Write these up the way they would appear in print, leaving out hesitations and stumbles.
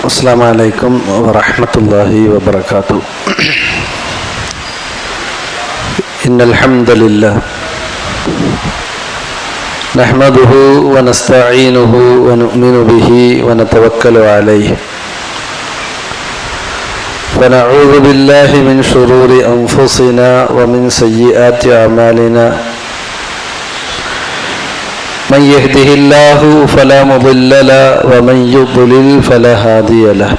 السلام عليكم ورحمة الله وبركاته. إن الحمد لله نحمده ونستعينه ونؤمن به ونتوكل عليه ونعوذ بالله من شرور أنفسنا ومن سيئات أعمالنا. من يهده الله فلا مضل له ومن يضلل فلا هادي له.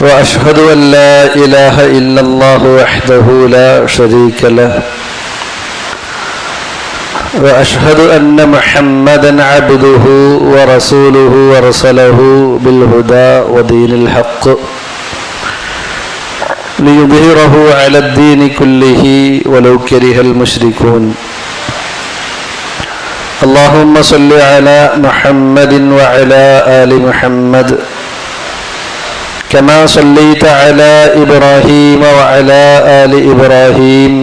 وأشهد أن لا إله إلا الله وحده لا شريك له. وأشهد أن محمدا عبده ورسوله ورسله بالهدى ودين الحق ليظهره على الدين كله ولو كره المشركون. اللهم صل على محمد وعلى آل محمد كما صليت على إبراهيم وعلى آل إبراهيم.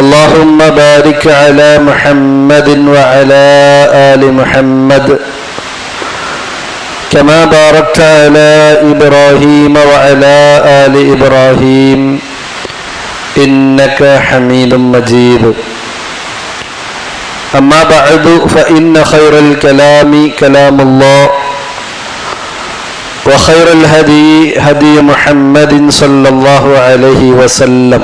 اللهم بارك على محمد وعلى آل محمد كما باركت على إبراهيم وعلى آل إبراهيم إنك حميد مجيد. أما بعد فإن خير الكلام كلام الله وخير الهدي هدي محمد صلى الله عليه وسلم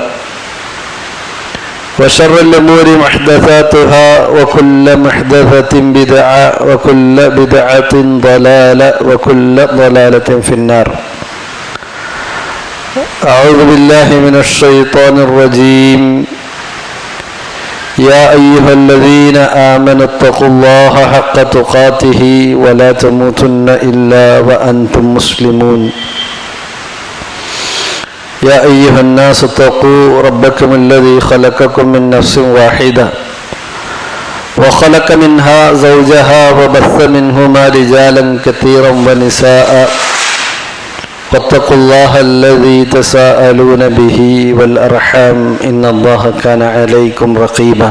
وشر الأمور محدثاتها وكل محدثة بدعة وكل بدعة ضلالة وكل ضلالة في النار. أعوذ بالله من الشيطان الرجيم. يا أيها الذين آمنوا اتقوا الله حق تقاته ولا تموتن إلا وأنتم مسلمون. يا أيها الناس اتقوا ربكم الذي خلقكم من نفس واحدة وخلق منها زوجها وبث منهما رجالا كثيرا ونساء واتقوا الله الذي تساءلون به والأرحام إن الله كان عليكم رقيبا.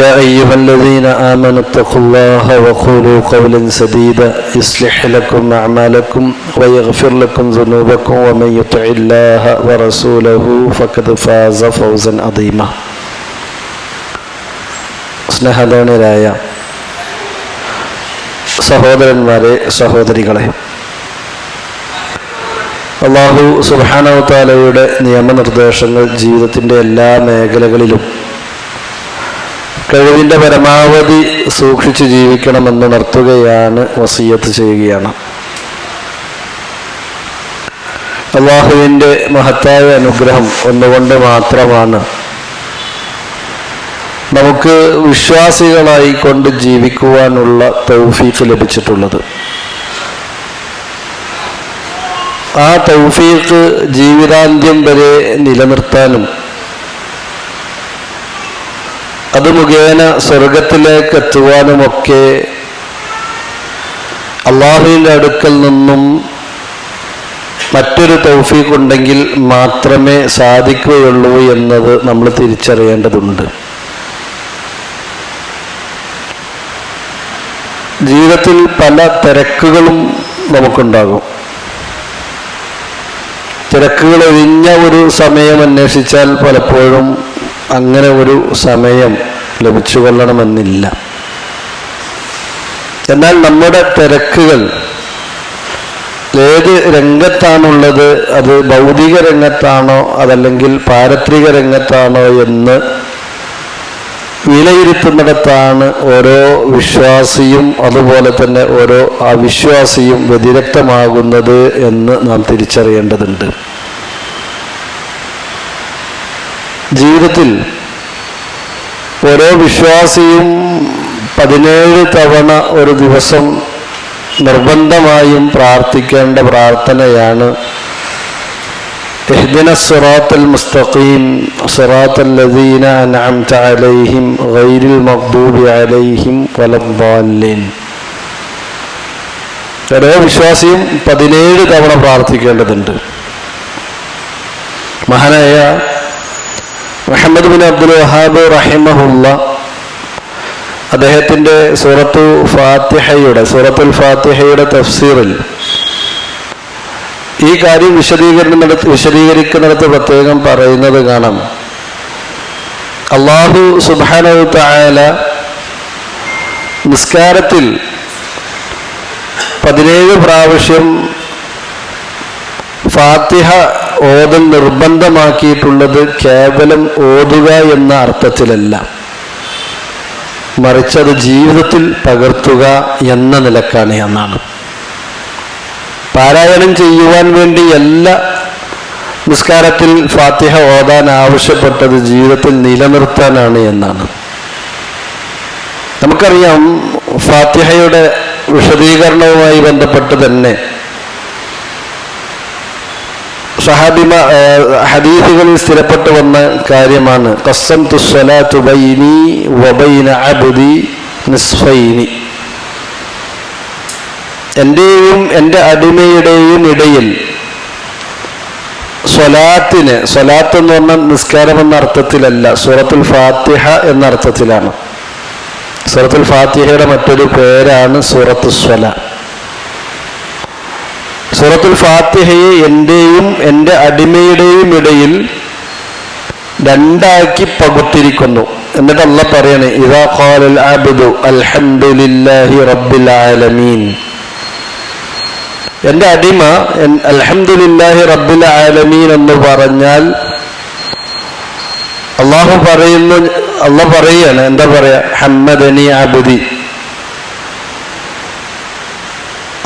يا أيها الذين آمنوا اتقوا الله وقولوا قولا سديدا يصلح لكم أعمالكم ويغفر لكم ذنوبكم ومن يطع الله ورسوله فقد فاز فوزا عظيما. സ്നേഹധോനരായ സഹോദരന്മാരെ, സഹോദരികളെ, അല്ലാഹു സുബ്ഹാനഹു തആലയുടെ നിയമനിർദ്ദേശങ്ങൾ ജീവിതത്തിൻ്റെ എല്ലാ മേഖലകളിലും കഴിവിൻ്റെ പരമാവധി സൂക്ഷിച്ച് ജീവിക്കണമെന്ന് ഉണർത്തുകയാണ്, വസിയ്യത്ത് ചെയ്യുകയാണ്. അല്ലാഹുവിൻ്റെ മഹത്തായ അനുഗ്രഹം ഒന്നുകൊണ്ട് മാത്രമാണ് നമുക്ക് വിശ്വാസികളായി കൊണ്ട് ജീവിക്കുവാനുള്ള തൗഫീഖ് ലഭിച്ചിട്ടുള്ളത്. ആ തൗഫീഖ് ജീവിതാന്ത്യം വരെ നിലനിർത്താനും അത് മുഖേന സ്വർഗത്തിലേക്ക് എത്തുവാനുമൊക്കെ അള്ളാഹുവിൻ്റെ അടുക്കൽ നിന്നും മറ്റൊരു തൗഫീഖ് ഉണ്ടെങ്കിൽ മാത്രമേ സാധിക്കുകയുള്ളൂ എന്നത് നമ്മൾ തിരിച്ചറിയേണ്ടതുണ്ട്. ജീവിതത്തിൽ പല തിരക്കുകളും നമുക്കുണ്ടാകും. തിരക്കുകൾ ഒഴിഞ്ഞ ഒരു സമയം അന്വേഷിച്ചാൽ പലപ്പോഴും അങ്ങനെ ഒരു സമയം ലഭിച്ചു കൊള്ളണമെന്നില്ല. എന്നാൽ നമ്മുടെ തിരക്കുകൾ ഏത് രംഗത്താണുള്ളത്, അത് ഭൗതിക രംഗത്താണോ അതല്ലെങ്കിൽ പാരത്രിക രംഗത്താണോ എന്ന് വിലയിരുത്തുന്നിടത്താണ് ഓരോ വിശ്വാസിയും അതുപോലെ തന്നെ ഓരോ അവിശ്വാസിയും വ്യതിരക്തമാകുന്നത് എന്ന് നാം തിരിച്ചറിയേണ്ടതുണ്ട്. ജീവിതത്തിൽ ഓരോ വിശ്വാസിയും 17 തവണ ഒരു ദിവസം നിർബന്ധമായും പ്രാർത്ഥിക്കേണ്ട പ്രാർത്ഥനയാണ് ഇഹ്ദിന സിറാത്തൽ മുസ്തഖീം സിറാത്തൽ ലദീന അൻഅംത അലൈഹിം ഗൈറിൽ മഗ്ദൂബി അലൈഹിം വലദ്ദാലിൻ. ഓരോ വിശ്വാസിയും 17 തവണ പ്രാർത്ഥിക്കേണ്ടതുണ്ട്. മഹാനായ മുഹമ്മദ് ബിൻ അബ്ദുൽ വഹാബ് റഹിമഹുല്ല അദ്ദേഹത്തിൻ്റെ സൂറത്തുൽ ഫാത്തിഹയുടെ തഫ്സീറിൽ ഈ കാര്യം വിശദീകരിക്കുന്നിടത്ത് പ്രത്യേകം പറയുന്നത് കാണാം. അല്ലാഹു സുബ്ഹാനഹു തആല നിസ്കാരത്തിൽ 17 പ്രാവശ്യം ഫാത്തിഹ ഓതൽ നിർബന്ധമാക്കിയിട്ടുള്ളത് കേവലം ഓതുക എന്ന അർത്ഥത്തിലല്ല, മറിച്ച് അത് ജീവിതത്തിൽ പകർത്തുക എന്ന നിലക്കാണ് എന്നാണ്. പാരായണം ചെയ്യുവാൻ വേണ്ടി എല്ലാ നിസ്കാരത്തിൽ ഫാത്തിഹ ഓതാൻ ആവശ്യപ്പെട്ടത് ജീവിതത്തിൽ നിലനിർത്താനാണ് എന്നാണ്. നമുക്കറിയാം, ഫാത്തിഹയുടെ വിശദീകരണവുമായി ബന്ധപ്പെട്ട് തന്നെ ഹദീസുകളിൽ സ്ഥിരപ്പെട്ടു വന്ന കാര്യമാണ് ഖസ്സംതു സ്വലാത്തു ബൈനി വബൈന അബ്ദി നിസ്ഫൈനി. എൻ്റെയും എൻ്റെ അടിമയുടെയും ഇടയിൽ സ്വലാത്ത് എന്ന് പറഞ്ഞാൽ നിസ്കാരം എന്ന അർത്ഥത്തിലല്ല, സൂറത്തുൽ ഫാത്തിഹ എന്ന അർത്ഥത്തിലാണ്. സൂറത്തുൽ ഫാത്തിഹയുടെ മറ്റൊരു പേരാണ് സൂറത്തു സ്വല. സൂറത്തുൽ ഫാത്തിഹയെ എൻ്റെയും എൻ്റെ അടിമയുടെയും ഇടയിൽ രണ്ടാക്കി പകുത്തിരിക്കുന്നു. എന്നിട്ട് അല്ലാഹ് പറയാണ്, ഇദാ ഖാലൽ അബ്ദു അൽഹംദുലില്ലാഹി റബ്ബിൽ ആലമീൻ. എൻ്റെ അടിമ അൽഹംദുലില്ലാഹി റബ്ബിൽ ആലമീൻ എന്ന് പറഞ്ഞാൽ അല്ലാഹ് പറയാണ്, എന്താ പറയാ, ഹമ്മദനി അബ്ദി.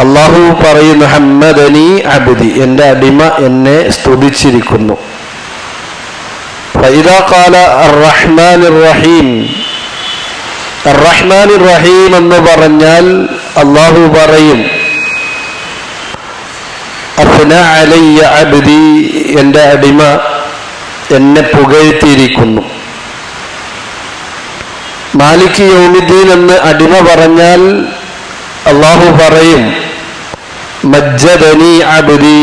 അല്ലാഹു പറയുന്നു, ഹമ്മദനി അബ്ദി, എൻ്റെ അടിമ എന്നെ സ്തുതിച്ചിരിക്കുന്നു. ഫഇദാ ഖാല അർറഹ്മാനിർ റഹീം, അർറഹ്മാനിർ റഹീം എന്ന് പറഞ്ഞാൽ അല്ലാഹു പറയും, അഫ്ന അലയ്യ അബ്ദി, എൻ്റെ അടിമ എന്നെ പുകഴ്ത്തിയിരിക്കുന്നു. മാലിക് യൗമിദ്ദീൻ എന്ന് അടിമ പറഞ്ഞാൽ അല്ലാഹു പറയും, മജ്ജദനി അബ്ദി,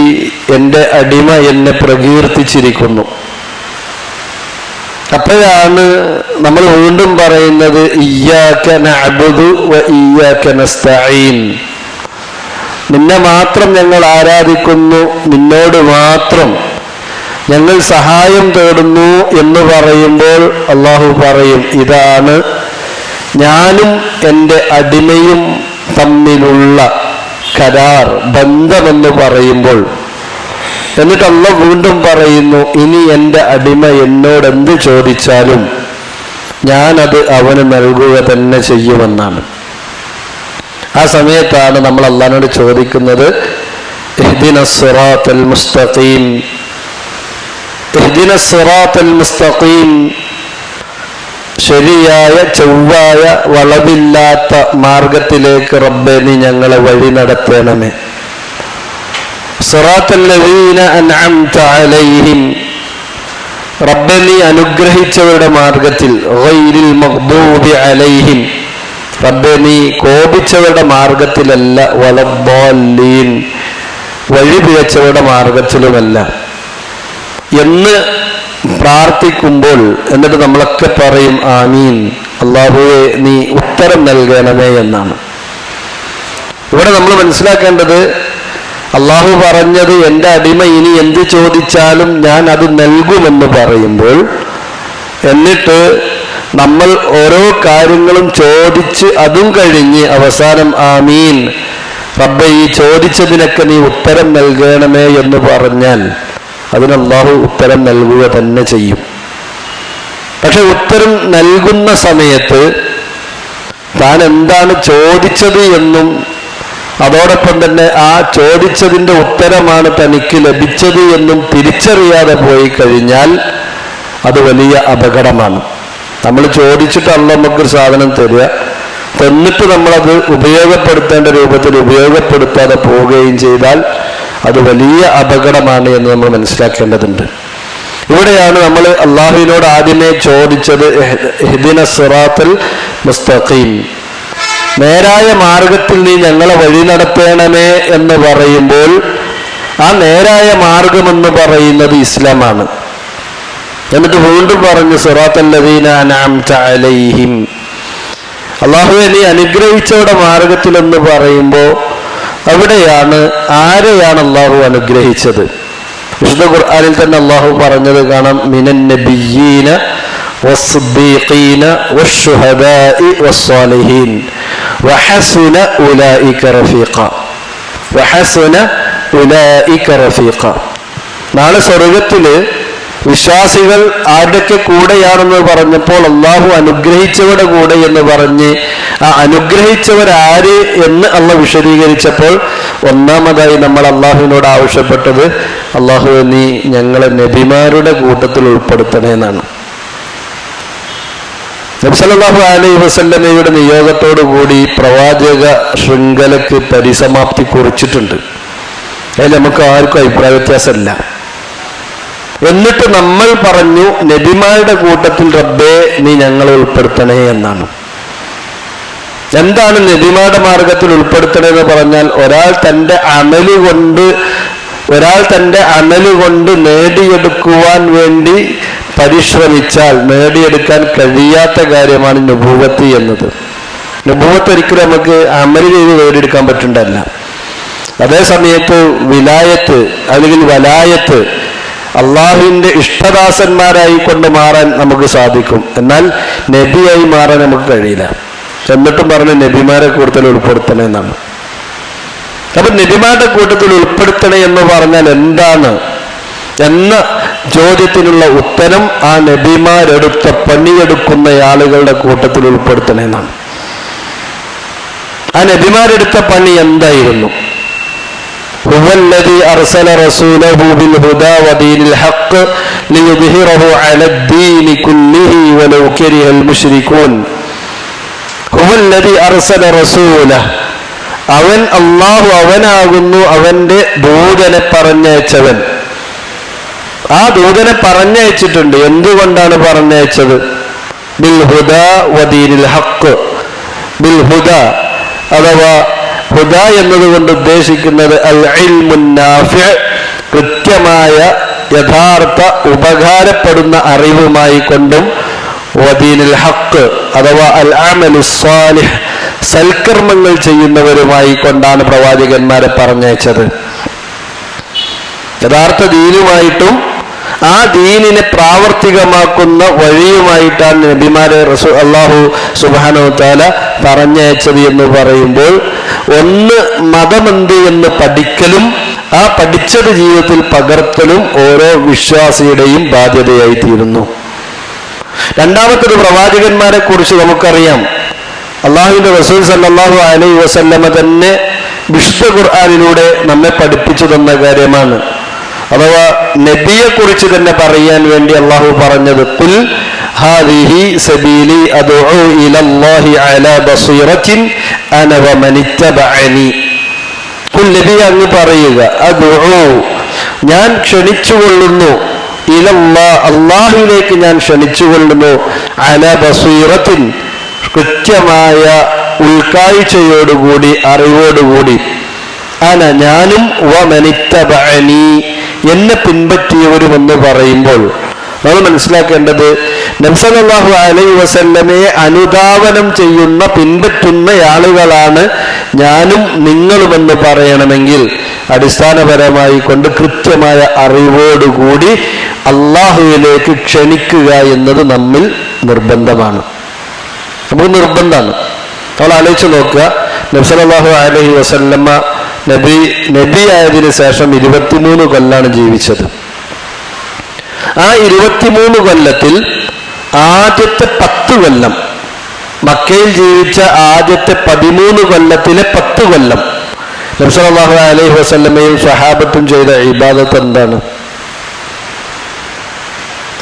എൻ്റെ അടിമ എന്നെ പ്രകീർത്തിച്ചിരിക്കുന്നു. അപ്പോഴാണ് നമ്മൾ വീണ്ടും പറയുന്നത്, ഇയ്യാക നഅ്ബുദു വ ഇയ്യാക നസ്തഈൻ, നിന്നെ മാത്രം ഞങ്ങൾ ആരാധിക്കുന്നു, നിന്നോട് മാത്രം ഞങ്ങൾ സഹായം തേടുന്നു എന്ന് പറയുമ്പോൾ അല്ലാഹു പറയും, ഇതാണ് ഞാനും എൻ്റെ അടിമയും തമ്മിലുള്ള കരാർ, ബന്ധമെന്ന് പറയുമ്പോൾ. എന്നിട്ട് അല്ലാഹു വീണ്ടും പറയുന്നു, ഇനി എൻ്റെ അടിമ എന്നോട് എന്ത് ചോദിച്ചാലും ഞാനത് അവന് നൽകുക തന്നെ ചെയ്യുമെന്നാണ്. ആ സമയത്താണ് നമ്മൾ അല്ലാഹുവിനോട് ചോദിക്കുന്നത്, ഇഹ്ദിനസ് സിറാത്തൽ മുസ്തഖീം, ഇഹ്ദിനസ് സിറാത്തൽ മുസ്തഖീം, ശരിയായ ചൊവ്വായ വളവില്ലാത്ത മാർഗത്തിലേക്ക് റബ്ബേ നീ ഞങ്ങളെ വഴി നടത്തണമേ. സിറാത്തൽ ലദീന അൻഅംത അലൈഹിം, റബ്ബേ നീ അനുഗ്രഹിച്ചവരുടെ മാർഗത്തിൽ, ഗൈരിൽ മഗ്ദൂബി അലൈഹിം, റബ്ബേ നീ കോപിച്ചവരുടെ മാർഗത്തിലല്ല, വലദ്ദാല്ലീൻ, വഴി പിഴച്ചവരുടെ മാർഗത്തിലുമല്ല എന്ന് പ്രാർത്ഥിക്കുമ്പോൾ എന്നിട്ട് നമ്മളൊക്കെ പറയും ആമീൻ, അല്ലാഹുവേ നീ ഉത്തരം നൽകണമേ എന്നാണ്. ഇവിടെ നമ്മൾ മനസ്സിലാക്കേണ്ടത്, അല്ലാഹു പറഞ്ഞത് എൻ്റെ അടിമ ഇനി എന്ത് ചോദിച്ചാലും ഞാൻ അത് നൽകുമെന്ന് പറയുമ്പോൾ, എന്നിട്ട് നമ്മൾ ഓരോ കാര്യങ്ങളും ചോദിച്ച് അതും കഴിഞ്ഞ് അവസാനം ആമീൻ റബ്ബേ ഈ ചോദിച്ചതിനൊക്കെ നീ ഉത്തരം നൽകണമേ എന്ന് പറഞ്ഞാൽ അതിന് അല്ലാഹു ഉത്തരം നൽകുക തന്നെ ചെയ്യും. പക്ഷെ ഉത്തരം നൽകുന്ന സമയത്ത് താൻ എന്താണ് ചോദിച്ചത് എന്നും അതോടൊപ്പം തന്നെ ആ ചോദിച്ചതിൻ്റെ ഉത്തരമാണ് തനിക്ക് ലഭിച്ചത് എന്നും തിരിച്ചറിയാതെ പോയി കഴിഞ്ഞാൽ അത് വലിയ അപകടമാണ്. നമ്മൾ ചോദിച്ചിട്ട് അല്ലാഹു നമുക്കൊരു സാധനം തരിക, തന്നിട്ട് നമ്മളത് ഉപയോഗപ്പെടുത്തേണ്ട രൂപത്തിൽ ഉപയോഗപ്പെടുത്താതെ പോവുകയും ചെയ്താൽ അത് വലിയ അപകടമാണ് എന്ന് നമ്മൾ മനസ്സിലാക്കേണ്ടതുണ്ട്. ഇവിടെയാണ് നമ്മൾ അല്ലാഹുവിനോട് ആദ്യമേ ചോദിച്ചത്, ഇഹ്ദിനസ് സിറാത്തൽ മുസ്തഖീം, നേരായ മാർഗത്തിൽ നീ ഞങ്ങളെ വഴി നടത്തണമേ എന്ന് പറയുമ്പോൾ ആ നേരായ മാർഗമെന്ന് പറയുന്നത് ഇസ്ലാമാണ്. എന്നിട്ട് വീണ്ടും പറഞ്ഞു, സിറാത്തൽ ലദീന അൻഅംത അലൈഹിം, അള്ളാഹുവെ നീ അനുഗ്രഹിച്ചവരുടെ മാർഗത്തിലെന്ന് പറയുമ്പോൾ അവിടെയാണ് ആരെയാണ് അള്ളാഹു അനുഗ്രഹിച്ചത്? വിശുദ്ധ ഖുർആനിൽ തന്നെ അള്ളാഹു പറഞ്ഞത് കാണാം, മിനൻ നബിയ്യീന വസ്സിദ്ദീഖീന വശുഹദാഇ വസ്സാലിഹീൻ വഹസുന ഉലൈക റഫീഖ. വഹസുന ഉലൈക റഫീഖ. നാളെ സ്വർഗത്തില് വിശ്വാസികൾ ആരുടെയൊക്കെ കൂടെയാണെന്ന് പറഞ്ഞപ്പോൾ അള്ളാഹു അനുഗ്രഹിച്ചവരുടെ കൂടെ എന്ന് പറഞ്ഞ് ആ അനുഗ്രഹിച്ചവരാര് എന്ന് അള്ളാഹു വിശദീകരിച്ചപ്പോൾ ഒന്നാമതായി നമ്മൾ അള്ളാഹുവിനോട് ആവശ്യപ്പെട്ടത്, അള്ളാഹു നീ ഞങ്ങളെ നബിമാരുടെ കൂട്ടത്തിൽ ഉൾപ്പെടുത്തണേ എന്നാണ്. നബി സല്ലല്ലാഹു അലൈഹി വസല്ലമയുടെ നിയോഗത്തോടു കൂടി പ്രവാചക ശൃംഖലക്ക് പരിസമാപ്തി കുറിച്ചിട്ടുണ്ട്. അതിൽ നമുക്ക് ആർക്കും അഭിപ്രായ വ്യത്യാസമില്ല. എന്നിട്ട് നമ്മൾ പറഞ്ഞു നബിമാരുടെ കൂട്ടത്തിൽ റബ്ബേ നീ ഞങ്ങളെ ഉൾപ്പെടുത്തണേ എന്നാണ്. എന്താണ് നബിമാരുടെ മാർഗത്തിൽ ഉൾപ്പെടുത്തണേ എന്ന് പറഞ്ഞാൽ, ഒരാൾ തൻ്റെ അമല് കൊണ്ട് നേടിയെടുക്കുവാൻ വേണ്ടി പരിശ്രമിച്ചാൽ നേടിയെടുക്കാൻ കഴിയാത്ത കാര്യമാണ് നുബൂവത്ത് എന്നത്. നുബൂവത്ത് ഒരിക്കലും നമുക്ക് അമല് ചെയ്ത് നേടിയെടുക്കാൻ പറ്റുന്നതല്ല. അതേ സമയത്ത് വിലായത്ത് അല്ലെങ്കിൽ വലായത്ത് അള്ളാഹുവിൻ്റെ ഇഷ്ടദാസന്മാരായി കൊണ്ട് മാറാൻ നമുക്ക് സാധിക്കും. എന്നാൽ നബിയായി മാറാൻ നമുക്ക് കഴിയില്ല. എന്നിട്ടും പറഞ്ഞ് നബിമാരെ കൂട്ടത്തിൽ ഉൾപ്പെടുത്തണേ എന്നാണ്. അപ്പൊ നബിമാരുടെ കൂട്ടത്തിൽ ഉൾപ്പെടുത്തണേ എന്ന് പറഞ്ഞാൽ എന്താണ് എന്ന ചോദ്യത്തിനുള്ള ഉത്തരം ആ നബിമാരെടുത്ത പണിയെടുക്കുന്ന ആളുകളുടെ കൂട്ടത്തിൽ ഉൾപ്പെടുത്തണേ എന്നാണ്. ആ നബിമാരെടുത്ത പണി എന്തായിരുന്നു? هو الذي أرسل رسوله بالهدى ودين الحق ليظهره على الدين كله ولو كره المشركون. هو الذي أرسل رسوله. അവൻ അള്ളാഹു അവനാകുന്നു അവന്റെ ദൂതനെ പറഞ്ഞയച്ചവൻ. ആ ദൂതനെ പറഞ്ഞയച്ചിട്ടുണ്ട്. എന്തുകൊണ്ടാണ് പറഞ്ഞയച്ചത്? ബിൽ ഹുദാ വദീനിൽ ഹഖ്. ബിൽ ഹുദാ അഥവാ ഹുദ എന്നതുകൊണ്ട് ഉദ്ദേശിക്കുന്നത് അൽ ഇൽമുൻ നാഫിഅ്, കൃത്യമായ യഥാർത്ഥ ഉപകാരപ്പെടുന്ന അറിവുമായി കൊണ്ടും, വദീനുൽ ഹഖ് അഥവാ അൽ അമലുസ് സാലിഹ്, സൽക്കർമ്മങ്ങൾ ചെയ്യുന്നവരുമായി കൊണ്ടാണ് പ്രവാചകന്മാരെ പറഞ്ഞയച്ചത്. യഥാർത്ഥ ദീനുമായിട്ടും ആ ദീനിനെ പ്രാവർത്തികമാക്കുന്ന വഴിയുമായിട്ടാണ് നബിമാരെ അല്ലാഹു സുബ്ഹാനഹു തആല പറഞ്ഞയച്ചത് എന്ന് പറയുമ്പോൾ, ഒന്ന് മതമെന്ത് എന്ന് പഠിക്കലും ആ പഠിച്ചത് ജീവിതത്തിൽ പകർത്തലും ഓരോ വിശ്വാസിയുടെയും ബാധ്യതയായി തീരുന്നു. രണ്ടാമത്തേത്, പ്രവാചകന്മാരെ കുറിച്ച് നമുക്കറിയാം. അള്ളാഹുവിന്റെ റസൂൽ സല്ലല്ലാഹു അലൈഹി വസല്ലമ തന്നെ വിശുദ്ധ ഖുർആനിലൂടെ നമ്മെ പഠിപ്പിച്ചു തന്ന കാര്യമാണ്. അഥവാ നബിയെ കുറിച്ച് തന്നെ പറയാൻ വേണ്ടി അള്ളാഹു പറഞ്ഞത്, ഖുൽ ഹാദിഹി സബീലി അദ്ഉ ഇലല്ലാഹി അലാ ബസീറത്തിൻ അന വമനിത്തബഅനി. ഖുൽ നബി അങ്ങ് പറയുക, അദ്ഉ ഞാൻ ക്ഷണിച്ചുകൊള്ളുന്നു, ഇലല്ലാഹ് അല്ലാഹുവിലേക്ക് ഞാൻ ക്ഷണിച്ചുകൊള്ളുന്നു, അലാ ബസീറത്തിൻ കൃത്യമായ ഉൾക്കാഴ്ചയോടുകൂടി അറിവോടുകൂടി, അന ഞാനും വമനിത്തബഅനി എന്നെ പിൻപറ്റിയവരുമെന്ന് പറയുമ്പോൾ നമ്മൾ മനസ്സിലാക്കേണ്ടത്, നബി സല്ലല്ലാഹു അലൈഹി വസല്ലമയെ അനുധാവനം ചെയ്യുന്ന പിൻപറ്റുന്ന ആളുകളാണ് ഞാനും നിങ്ങളുമെന്ന് പറയണമെങ്കിൽ അടിസ്ഥാനപരമായി കൊണ്ട് കൃത്യമായ അറിവോടുകൂടി അള്ളാഹുവിലേക്ക് ക്ഷണിക്കുക എന്നത് നമ്മിൽ നിർബന്ധമാണ്. നമുക്ക് നിർബന്ധമാണ്. നമ്മൾ ആലോചിച്ച് നോക്കുക, നബി സല്ലല്ലാഹു അലൈഹി വസല്ലമ നബിയായതിനു ശേഷം 23 കൊല്ലാണ് ജീവിച്ചത്. ആ 23 കൊല്ലത്തിൽ ആദ്യത്തെ 10 കൊല്ലം, മക്കയിൽ ജീവിച്ച ആദ്യത്തെ 13 കൊല്ലത്തിലെ 10 കൊല്ലം നബി സല്ലല്ലാഹു അലൈഹി വസല്ലമയും സ്വഹാബത്തും ചെയ്ത ഇബാദത്ത് എന്താണ്?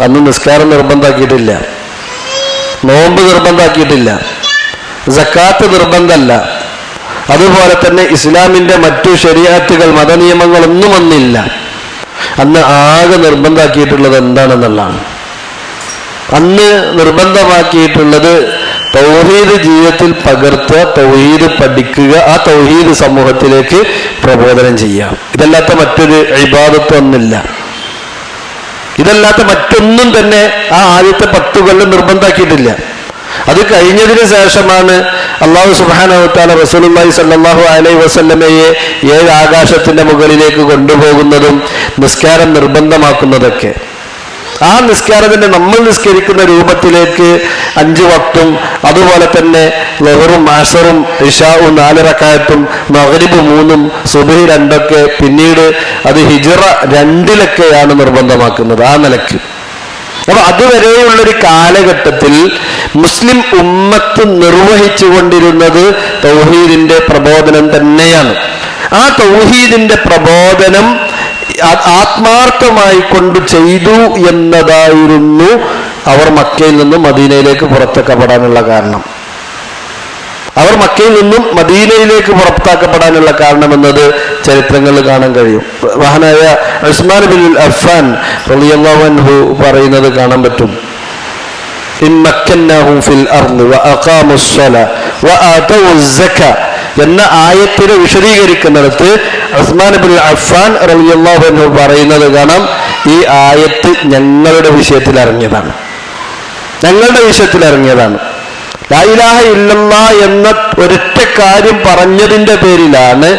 അന്ന് നിസ്കാരം നിർബന്ധമാക്കിയിട്ടില്ല, നോമ്പ് നിർബന്ധമാക്കിയിട്ടില്ല, സക്കാത്ത് നിർബന്ധമല്ല, അതുപോലെ തന്നെ ഇസ്ലാമിന്റെ മറ്റു ശരീഅത്തുകൾ മതനിയമങ്ങളൊന്നും വന്നില്ല. അന്ന് ആകെ നിർബന്ധമാക്കിയിട്ടുള്ളത് എന്താണെന്നുള്ളതാണ്. അന്ന് നിർബന്ധമാക്കിയിട്ടുള്ളത് തൗഹീദ് ജീവിതത്തിൽ പകർത്തുക, തൗഹീദ് പഠിക്കുക, ആ തൗഹീദ് സമൂഹത്തിലേക്ക് പ്രബോധനം ചെയ്യുക. ഇതല്ലാത്ത മറ്റൊരു ഇബാദത്ത് ഒന്നില്ല. ഇതല്ലാത്ത മറ്റൊന്നും തന്നെ ആ ആദ്യത്തെ 10 കൊല്ലം നിർബന്ധമാക്കിയിട്ടില്ല. അത് കഴിഞ്ഞതിന് ശേഷമാണ് അല്ലാഹു സുബ്ഹാനഹു വ തആല റസൂലുള്ളാഹി സ്വല്ലല്ലാഹു അലൈഹി വസല്ലമയെ 7 ആകാശത്തിന്റെ മുകളിലേക്ക് കൊണ്ടുപോകുന്നതും നിസ്കാരം നിർബന്ധമാക്കുന്നതൊക്കെ. ആ നിസ്കാരത്തിന്റെ നമ്മൾ നിസ്കരിക്കുന്ന രൂപത്തിലേക്ക് 5 വക്തും അതുപോലെ തന്നെ ളുഹറും അസറും ഇശാഉം 4 റക്അത്തും മഗ്രിബ് 3ഉം സുബ്ഹി 2ഒക്കെ പിന്നീട് അത് ഹിജ്റ 2-ലൊക്കെയാണ് നിർബന്ധമാക്കുന്നത്. ആ നിലയ്ക്ക് അപ്പൊ അതുവരെയുള്ളൊരു കാലഘട്ടത്തിൽ മുസ്ലിം ഉമ്മത്ത് നിർവഹിച്ചു കൊണ്ടിരുന്നത് തൗഹീദിന്റെ പ്രബോധനം തന്നെയാണ്. ആ തൗഹീദിന്റെ പ്രബോധനം ആത്മാർത്ഥമായി കൊണ്ട് ചെയ്തു എന്നതായിരുന്നു അവർ മക്കയിൽ നിന്നും മദീനയിലേക്ക് പുറത്താക്കപ്പെടാനുള്ള കാരണം. അവർ മക്കയിൽ നിന്നും മദീനയിലേക്ക് പുറത്താക്കപ്പെടാനുള്ള കാരണമെന്നത് ചരിത്രങ്ങളിൽ കാണാൻ കഴിയും. മഹാനായ ഉസ്മാൻ ബിൻ അഫ്ഫാൻ റളിയല്ലാഹു അൻഹു പറയുന്നത് കാണാൻ പറ്റും. ഇൻ മക്കന്നഹും ഫിൽ അർളി വഅഖാമുസ് സ്വലാ വആതൗസ് സക്കാ എന്ന ആയത്തിനെ വിശദീകരിക്കുന്നിടത്ത് ഉസ്മാൻ ബിൻ അഫ്ഫാൻ റളിയല്ലാഹു അൻഹു പറയുന്നത് കാണാം, ഈ ആയത്ത് ഞങ്ങളുടെ വിഷയത്തിൽ ഇറങ്ങിയതാണ്, ഞങ്ങളുടെ വിഷയത്തിൽ ഇറങ്ങിയതാണ്. ലാ ഇലാഹ ഇല്ലല്ലാഹ് എന്ന ഒരൊറ്റ കാര്യം പറഞ്ഞതിന്റെ പേരിലാണ്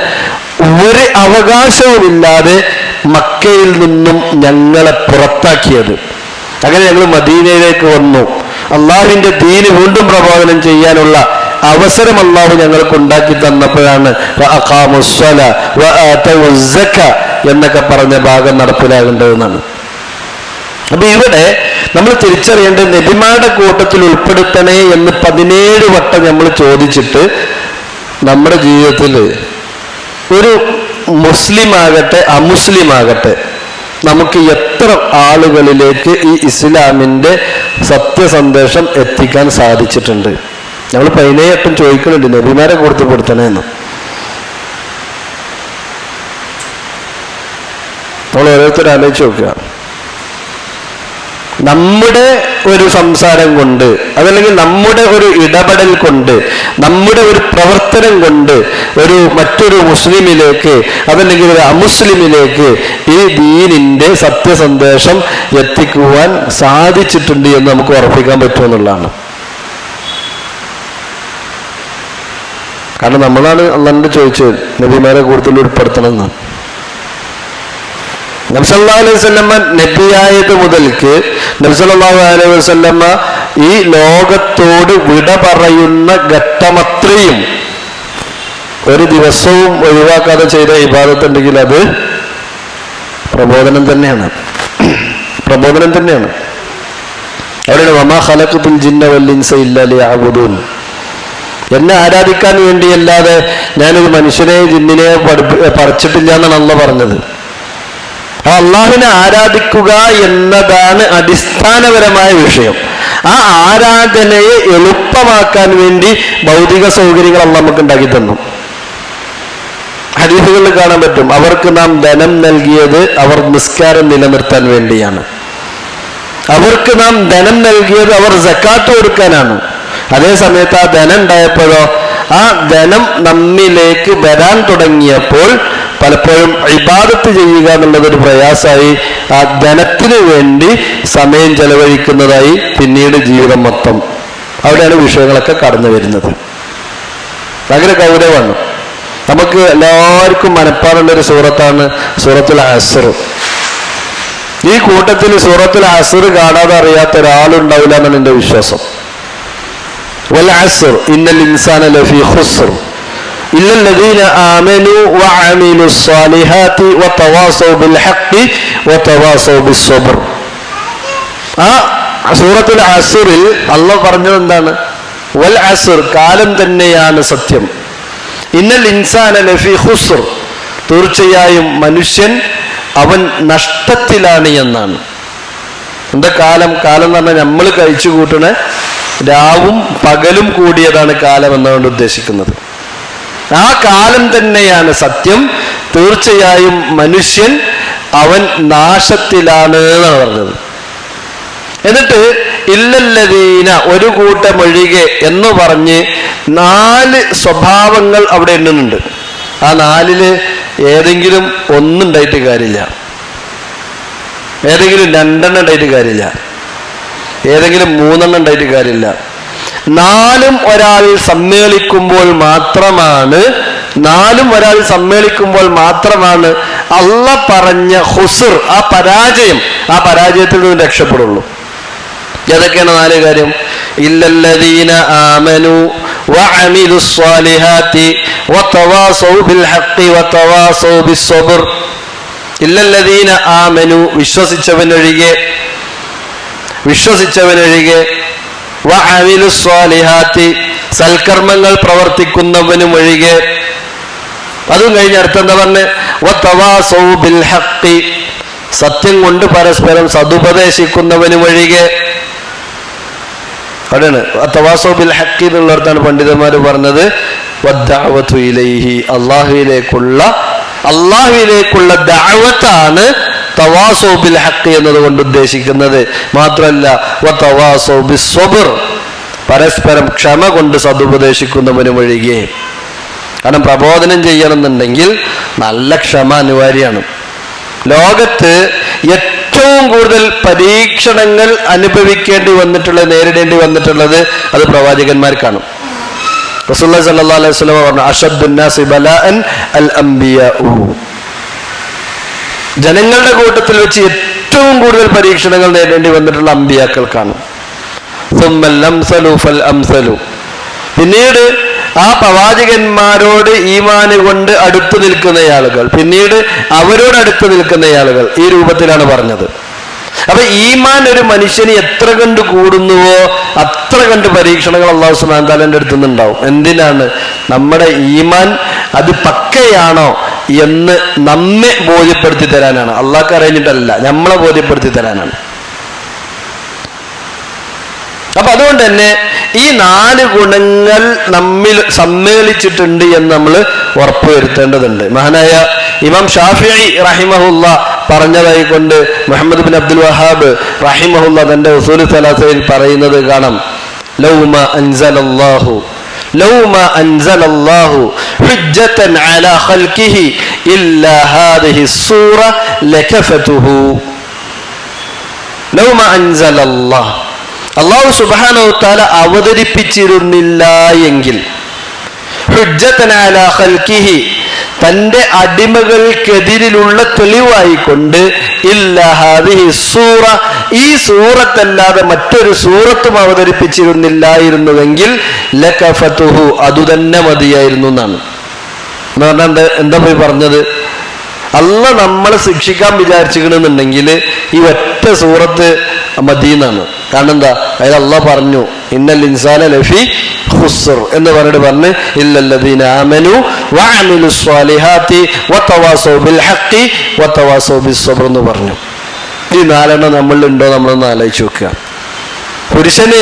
ഒരു അവകാശവുമില്ലാതെ മക്കയിൽ നിന്നും ഞങ്ങളെ പുറത്താക്കിയത്. അങ്ങനെ ഞങ്ങൾ മദീനയിലേക്ക് വന്നു. അള്ളാഹുവിന്റെ ദീന് വീണ്ടും പ്രബോധനം ചെയ്യാനുള്ള അവസരം അള്ളാഹു ഞങ്ങൾക്ക് ഉണ്ടാക്കി തന്നപ്പോഴാണ് എന്നൊക്കെ പറഞ്ഞ ഭാഗം നടപ്പിലാകേണ്ടതെന്നാണ്. അപ്പൊ ഇവിടെ നമ്മൾ തിരിച്ചറിയേണ്ടത് നബിമാരുടെ കൂട്ടത്തിൽ ഉൾപ്പെടുത്തണേ എന്ന് 17 വട്ടം നമ്മൾ ചോദിച്ചിട്ട് നമ്മുടെ ജീവിതത്തിൽ ഒരു മുസ്ലിം ആകട്ടെ അമുസ്ലിമാകട്ടെ നമുക്ക് എത്ര ആളുകളിലേക്ക് ഈ ഇസ്ലാമിന്റെ സത്യസന്ദേശം എത്തിക്കാൻ സാധിച്ചിട്ടുണ്ട്? നമ്മൾ 17 വട്ടം ചോദിക്കുന്നുണ്ട് നബിമാരെ കൂട്ടത്തിൽപ്പെടുത്തണേന്ന്. നമ്മൾ ഓരോരുത്തരും ആലോചിച്ച് നോക്കുക. നമ്മുടെ ഒരു സംസാരം കൊണ്ട് അതല്ലെങ്കിൽ നമ്മുടെ ഒരു ഇടപെടൽ കൊണ്ട് നമ്മുടെ ഒരു പ്രവർത്തനം കൊണ്ട് ഒരു മറ്റൊരു മുസ്ലിമിലേക്ക് അതല്ലെങ്കിൽ ഒരു അമുസ്ലിമിലേക്ക് ഈ ദീനിന്റെ സത്യസന്ദേശം എത്തിക്കുവാൻ സാധിച്ചിട്ടുണ്ട് എന്ന് നമുക്ക് ഉറപ്പിക്കാൻ പറ്റുമെന്നുള്ളതാണ്. കാരണം നമ്മളാണ് അള്ളാഹുവിനോട് ചോദിച്ചത് നബിമാരെ കൂടുതൽ ഉൾപ്പെടുത്തണമെന്ന്. നബി സല്ലല്ലാഹു അലൈഹി വസല്ലമ നബിയായത് മുതൽക്ക് നബി സല്ലല്ലാഹു അലൈഹി വസല്ലമ ഈ ലോകത്തോട് വിട പറയുന്ന ഘട്ടമത്രയും ഒരു ദിവസവും ഒഴിവാക്കാതെ ചെയ്ത ഇബാദത്ത് ഉണ്ടെങ്കിൽ അത് പ്രബോധനം തന്നെയാണ്, പ്രബോധനം തന്നെയാണ്. അവിടെയാണ് വമാ ഖലഖതുൽ ജിന്ന വൽ ഇൻസ ഇല്ലാ ലിയഅ്ബുദൂൻ. എന്നെ ആരാധിക്കാൻ വേണ്ടിയല്ലാതെ ഞാനൊരു മനുഷ്യനെ ജിന്നിനെ പറിച്ചിട്ടില്ല എന്നാണ് അള്ളാഹ് പറഞ്ഞത്. ആ അള്ളാഹുവിനെ ആരാധിക്കുക എന്നതാണ് അടിസ്ഥാനപരമായ വിഷയം. ആ ആരാധനയെ എളുപ്പമാക്കാൻ വേണ്ടി ഭൗതിക സൗകര്യങ്ങൾ അള്ളാഹ് നമുക്ക് ഉണ്ടാക്കി തന്നു. ഹദീസുകളിൽ കാണാൻ പറ്റും, അവർക്ക് നാം ധനം നൽകിയത് അവർ നിസ്കാരം നിലനിർത്താൻ വേണ്ടിയാണ്. അവർക്ക് നാം ധനം നൽകിയത് അവർ സക്കാത്ത് കൊടുക്കാനാണ്. അതേ സമയത്ത് ആ ധനം ഉണ്ടായപ്പോഴോ ആ ധനം നമ്മിലേക്ക് വരാൻ തുടങ്ങിയപ്പോൾ പലപ്പോഴും ഇബാദത്ത് ചെയ്യുക എന്നുള്ളതൊരു പ്രയാസമായി ആ ധനത്തിന് വേണ്ടി സമയം ചെലവഴിക്കുന്നതായി പിന്നീട് ജീവിതം മൊത്തം. അവിടെയാണ് വിഷയങ്ങളൊക്കെ കടന്നു വരുന്നത്. ഭയങ്കര ഗൗരവമാണ്. നമുക്ക് എല്ലാവർക്കും മനപ്പാടുള്ളൊരു സൂറത്താണ് സൂറത്തുൽ അസ്ർ. ഈ കൂട്ടത്തിൽ സൂറത്തുൽ അസ്ർ കാണാതെ അറിയാത്ത ഒരാളുണ്ടാവില്ല എന്നാണ് എൻ്റെ വിശ്വാസം. വൽ അസ്ർ ഇന്നൽ ഇൻസാന ലഫീ ഖുസ്ർ ഇല്ലല്ലദീന ആമനൂ വഅമിലു സ്സാലിഹാത്തി വതവാസൗ ബിൽ ഹഖ് വതവാസൗ ബിസ്സബ്ർ. ആ സൂറത്തുൽ അസ്റിൽ അല്ലാഹ് പറഞ്ഞത് എന്താണ്? വൽ അസ്ർ, കാലം തന്നെയാണ് സത്യം. ഇന്നൽ ഇൻസാന ലഫീ ഖുസ്ർ, തീർച്ചയായും മനുഷ്യൻ അവൻ നഷ്ടത്തിലാണ് എന്നാണ്. എന്താ കാലം? കാലം എന്ന് പറഞ്ഞാൽ നമ്മൾ കഴിച്ചു കൂട്ടണ രാവും പകലും കൂടിയതാണ് കാലം എന്നതുകൊണ്ട് ഉദ്ദേശിക്കുന്നത്. ആ കാലം തന്നെയാണ് സത്യം. തീർച്ചയായും മനുഷ്യൻ അവൻ നാശത്തിലാണ് എന്നാണ് പറഞ്ഞത്. എന്നിട്ട് ഇല്ലല്ലദീന, ഒരു കൂട്ടം ഒഴികെ എന്ന് പറഞ്ഞ് 4 സ്വഭാവങ്ങൾ അവിടെ എണ്ണുന്നുണ്ട്. ആ 4 ഏതെങ്കിലും ഒന്നുണ്ടായിട്ട് കാര്യമില്ല, ഏതെങ്കിലും 2 ഉണ്ടായിട്ട് കാര്യമില്ല, ഏതെങ്കിലും 3 ഉണ്ടായിട്ട് കാര്യമില്ല. നാലും ഒരാൾ സമ്മേളിക്കുമ്പോൾ മാത്രമാണ് അള്ള പറഞ്ഞ ഹുസ്ർ, ആ പരാജയത്തിൽ നിന്ന് രക്ഷപ്പെടുള്ളൂ. ഏതൊക്കെയാണ് 4 കാര്യം? ഇല്ലല്ലദീന ആമനു വഅമിലുസ് സ്വാലിഹാത്തി വതവാസൗ ബിൽ ഹഖ് വതവാസൗ ബിസ്സബ്ർ. ഇല്ലല്ലദീന ആമനു, വിശ്വസിച്ചവനൊഴികെ, വഅമിലുസ് സ്വാലിഹാത്തി, സൽക്കർമ്മങ്ങൾ പ്രവർത്തിക്കുന്നവനും ഒഴികെ. അതും കഴിഞ്ഞ അടുത്തെന്താ പറഞ്ഞ്? വതവാസൗ ബിൽ ഹഖ്, സത്യം കൊണ്ട് പരസ്പരം സതുപദേശിക്കുന്നവനും ഒഴികെ. അവിടെയാണ് തവാസൗ ബിൽ ഹഖ് എന്നുള്ളിടത്താണ് പണ്ഡിതന്മാർ പറഞ്ഞത് വദ്ദഅവതു ഇലൈഹി, അള്ളാഹുവിലേക്കുള്ള ദഅവത്താണ് തവാസൗ ബിൽ ഹഖ് എന്നതുകൊണ്ട് ഉദ്ദേശിക്കുന്നത്. മാത്രമല്ല വതവാസൗ ബിസ്സബ്ർ, പരസ്പരം ക്ഷമ കൊണ്ട് സതുപദേശിക്കുന്നവനും ഒഴികെ. കാരണം പ്രബോധനം ചെയ്യണമെന്നുണ്ടെങ്കിൽ നല്ല ക്ഷമ അനിവാര്യമാണ്. ലോകത്ത് ഏറ്റവും കൂടുതൽ പരീക്ഷണങ്ങൾ നേരിടേണ്ടി വന്നിട്ടുള്ളത് അത് പ്രവാചകന്മാർക്കാണ്. റസൂലുള്ളാഹി സ്വല്ലല്ലാഹു അലൈഹി വസല്ലം പറഞ്ഞു, അഷദ്ദുന്നാസി ബലാഅൻ അൽ അംബിയാഉ, ജനങ്ങളുടെ കൂട്ടത്തിൽ വെച്ച് ഏറ്റവും കൂടുതൽ പരീക്ഷണങ്ങൾ നേരിടേണ്ടി വന്നിട്ടുള്ള അംബിയാക്കൾക്കാണ്. സുമ്മൽ അംസലു ഫൽ അംസലു, പിന്നീട് ആ പ്രവാചകന്മാരോട് ഈമാന് കൊണ്ട് അടുത്തു നിൽക്കുന്ന ആളുകൾ, പിന്നീട് അവരോട് അടുത്ത് നിൽക്കുന്ന ആളുകൾ, ഈ രൂപത്തിലാണ് പറഞ്ഞത്. അപ്പൊ ഈമാൻ ഒരു മനുഷ്യന് എത്ര കണ്ട് കൂടുന്നുവോ അത്ര കണ്ട് പരീക്ഷണങ്ങൾ അല്ലാഹു സുബ്ഹാനഹു വ തആലയുടെ അടുത്ത് നിന്നുണ്ടാവും. എന്തിനാണ്? നമ്മുടെ ഈമാൻ അത് പക്കയാണോ എന്ന് നമ്മെ ബോധ്യപ്പെടുത്തി തരാനാണ്. അള്ളാഹ്ക്ക് അറിഞ്ഞിട്ടല്ല, നമ്മളെ ബോധ്യപ്പെടുത്തി തരാനാണ്. അപ്പൊ അതുകൊണ്ട് തന്നെ ഈ 4 ഗുണങ്ങൾ നമ്മിൽ സമ്മേളിച്ചിട്ടുണ്ട് എന്ന് നമ്മൾ ഉറപ്പുവരുത്തേണ്ടതുണ്ട്. മഹാനായ ഇമാം ഷാഫിഈ റഹിമഹുല്ലാ പറഞ്ഞതായി കൊണ്ട് മുഹമ്മദ് ബിൻ അബ്ദുൽ വഹാബ് റഹിമഹുല്ലാ തന്റെ ഉസൂൽ സലാസയിൽ പറയുന്നത് കാണാം. ലൗമാ അൻസലല്ലാഹു ഹുജ്ജതൻ അലാ ഖൽഖിഹി ഇല്ലാ ഹാദിഹി സൂറ ലകഫതുഹു. ലൗമാ അൻസലല്ലാഹ്, അല്ലാഹു സുബ്ഹാനഹു തആല അവതരിപ്പിച്ചിരുന്നില്ല എങ്കിൽ, ഹുജ്ജതൻ അലാ ഖൽഖിഹി, തന്റെ അടിമകൾക്കെതിരിലുള്ള തെളിവായിക്കൊണ്ട്, ഇല്ലാ ഹാദിഹി സൂറ, ഈ സൂറത്തല്ലാതെ മറ്റൊരു സൂറത്തും അവതരിപ്പിച്ചിരുന്നില്ലായിരുന്നുവെങ്കിൽ ലകഫതുഹു, അതുതന്നെ മതിയായിരുന്നു എന്നാണ്. എന്ന് പറഞ്ഞാൽ എന്താ പോയി പറഞ്ഞത്? അള്ളാഹ് നമ്മളെ ശിക്ഷിക്കാൻ വിചാരിച്ചിരിക്കണമെന്നുണ്ടെങ്കിൽ ഈ ഒറ്റ സൂറത്ത് മദീനാണ്. കാരണം എന്താ? അതിൽ അള്ളാഹ് പറഞ്ഞു ഇന്നൽ ഇൻസാന ലഫി ഖുസ്ർ എന്ന് പറഞ്ഞ് ഇല്ലല്ലദീന ആമനു വഅമിലുസ് സ്വാലിഹാത്തി വതവാസൗ ബിൽ ഹഖ് വതവാസൗ ബിസ്സബ്ർ എന്ന് പറഞ്ഞു. ഈ 4 നമ്മളിലുണ്ടോ? നമ്മളൊന്ന് ആലോചിച്ച് നോക്കുക. പുരുഷന്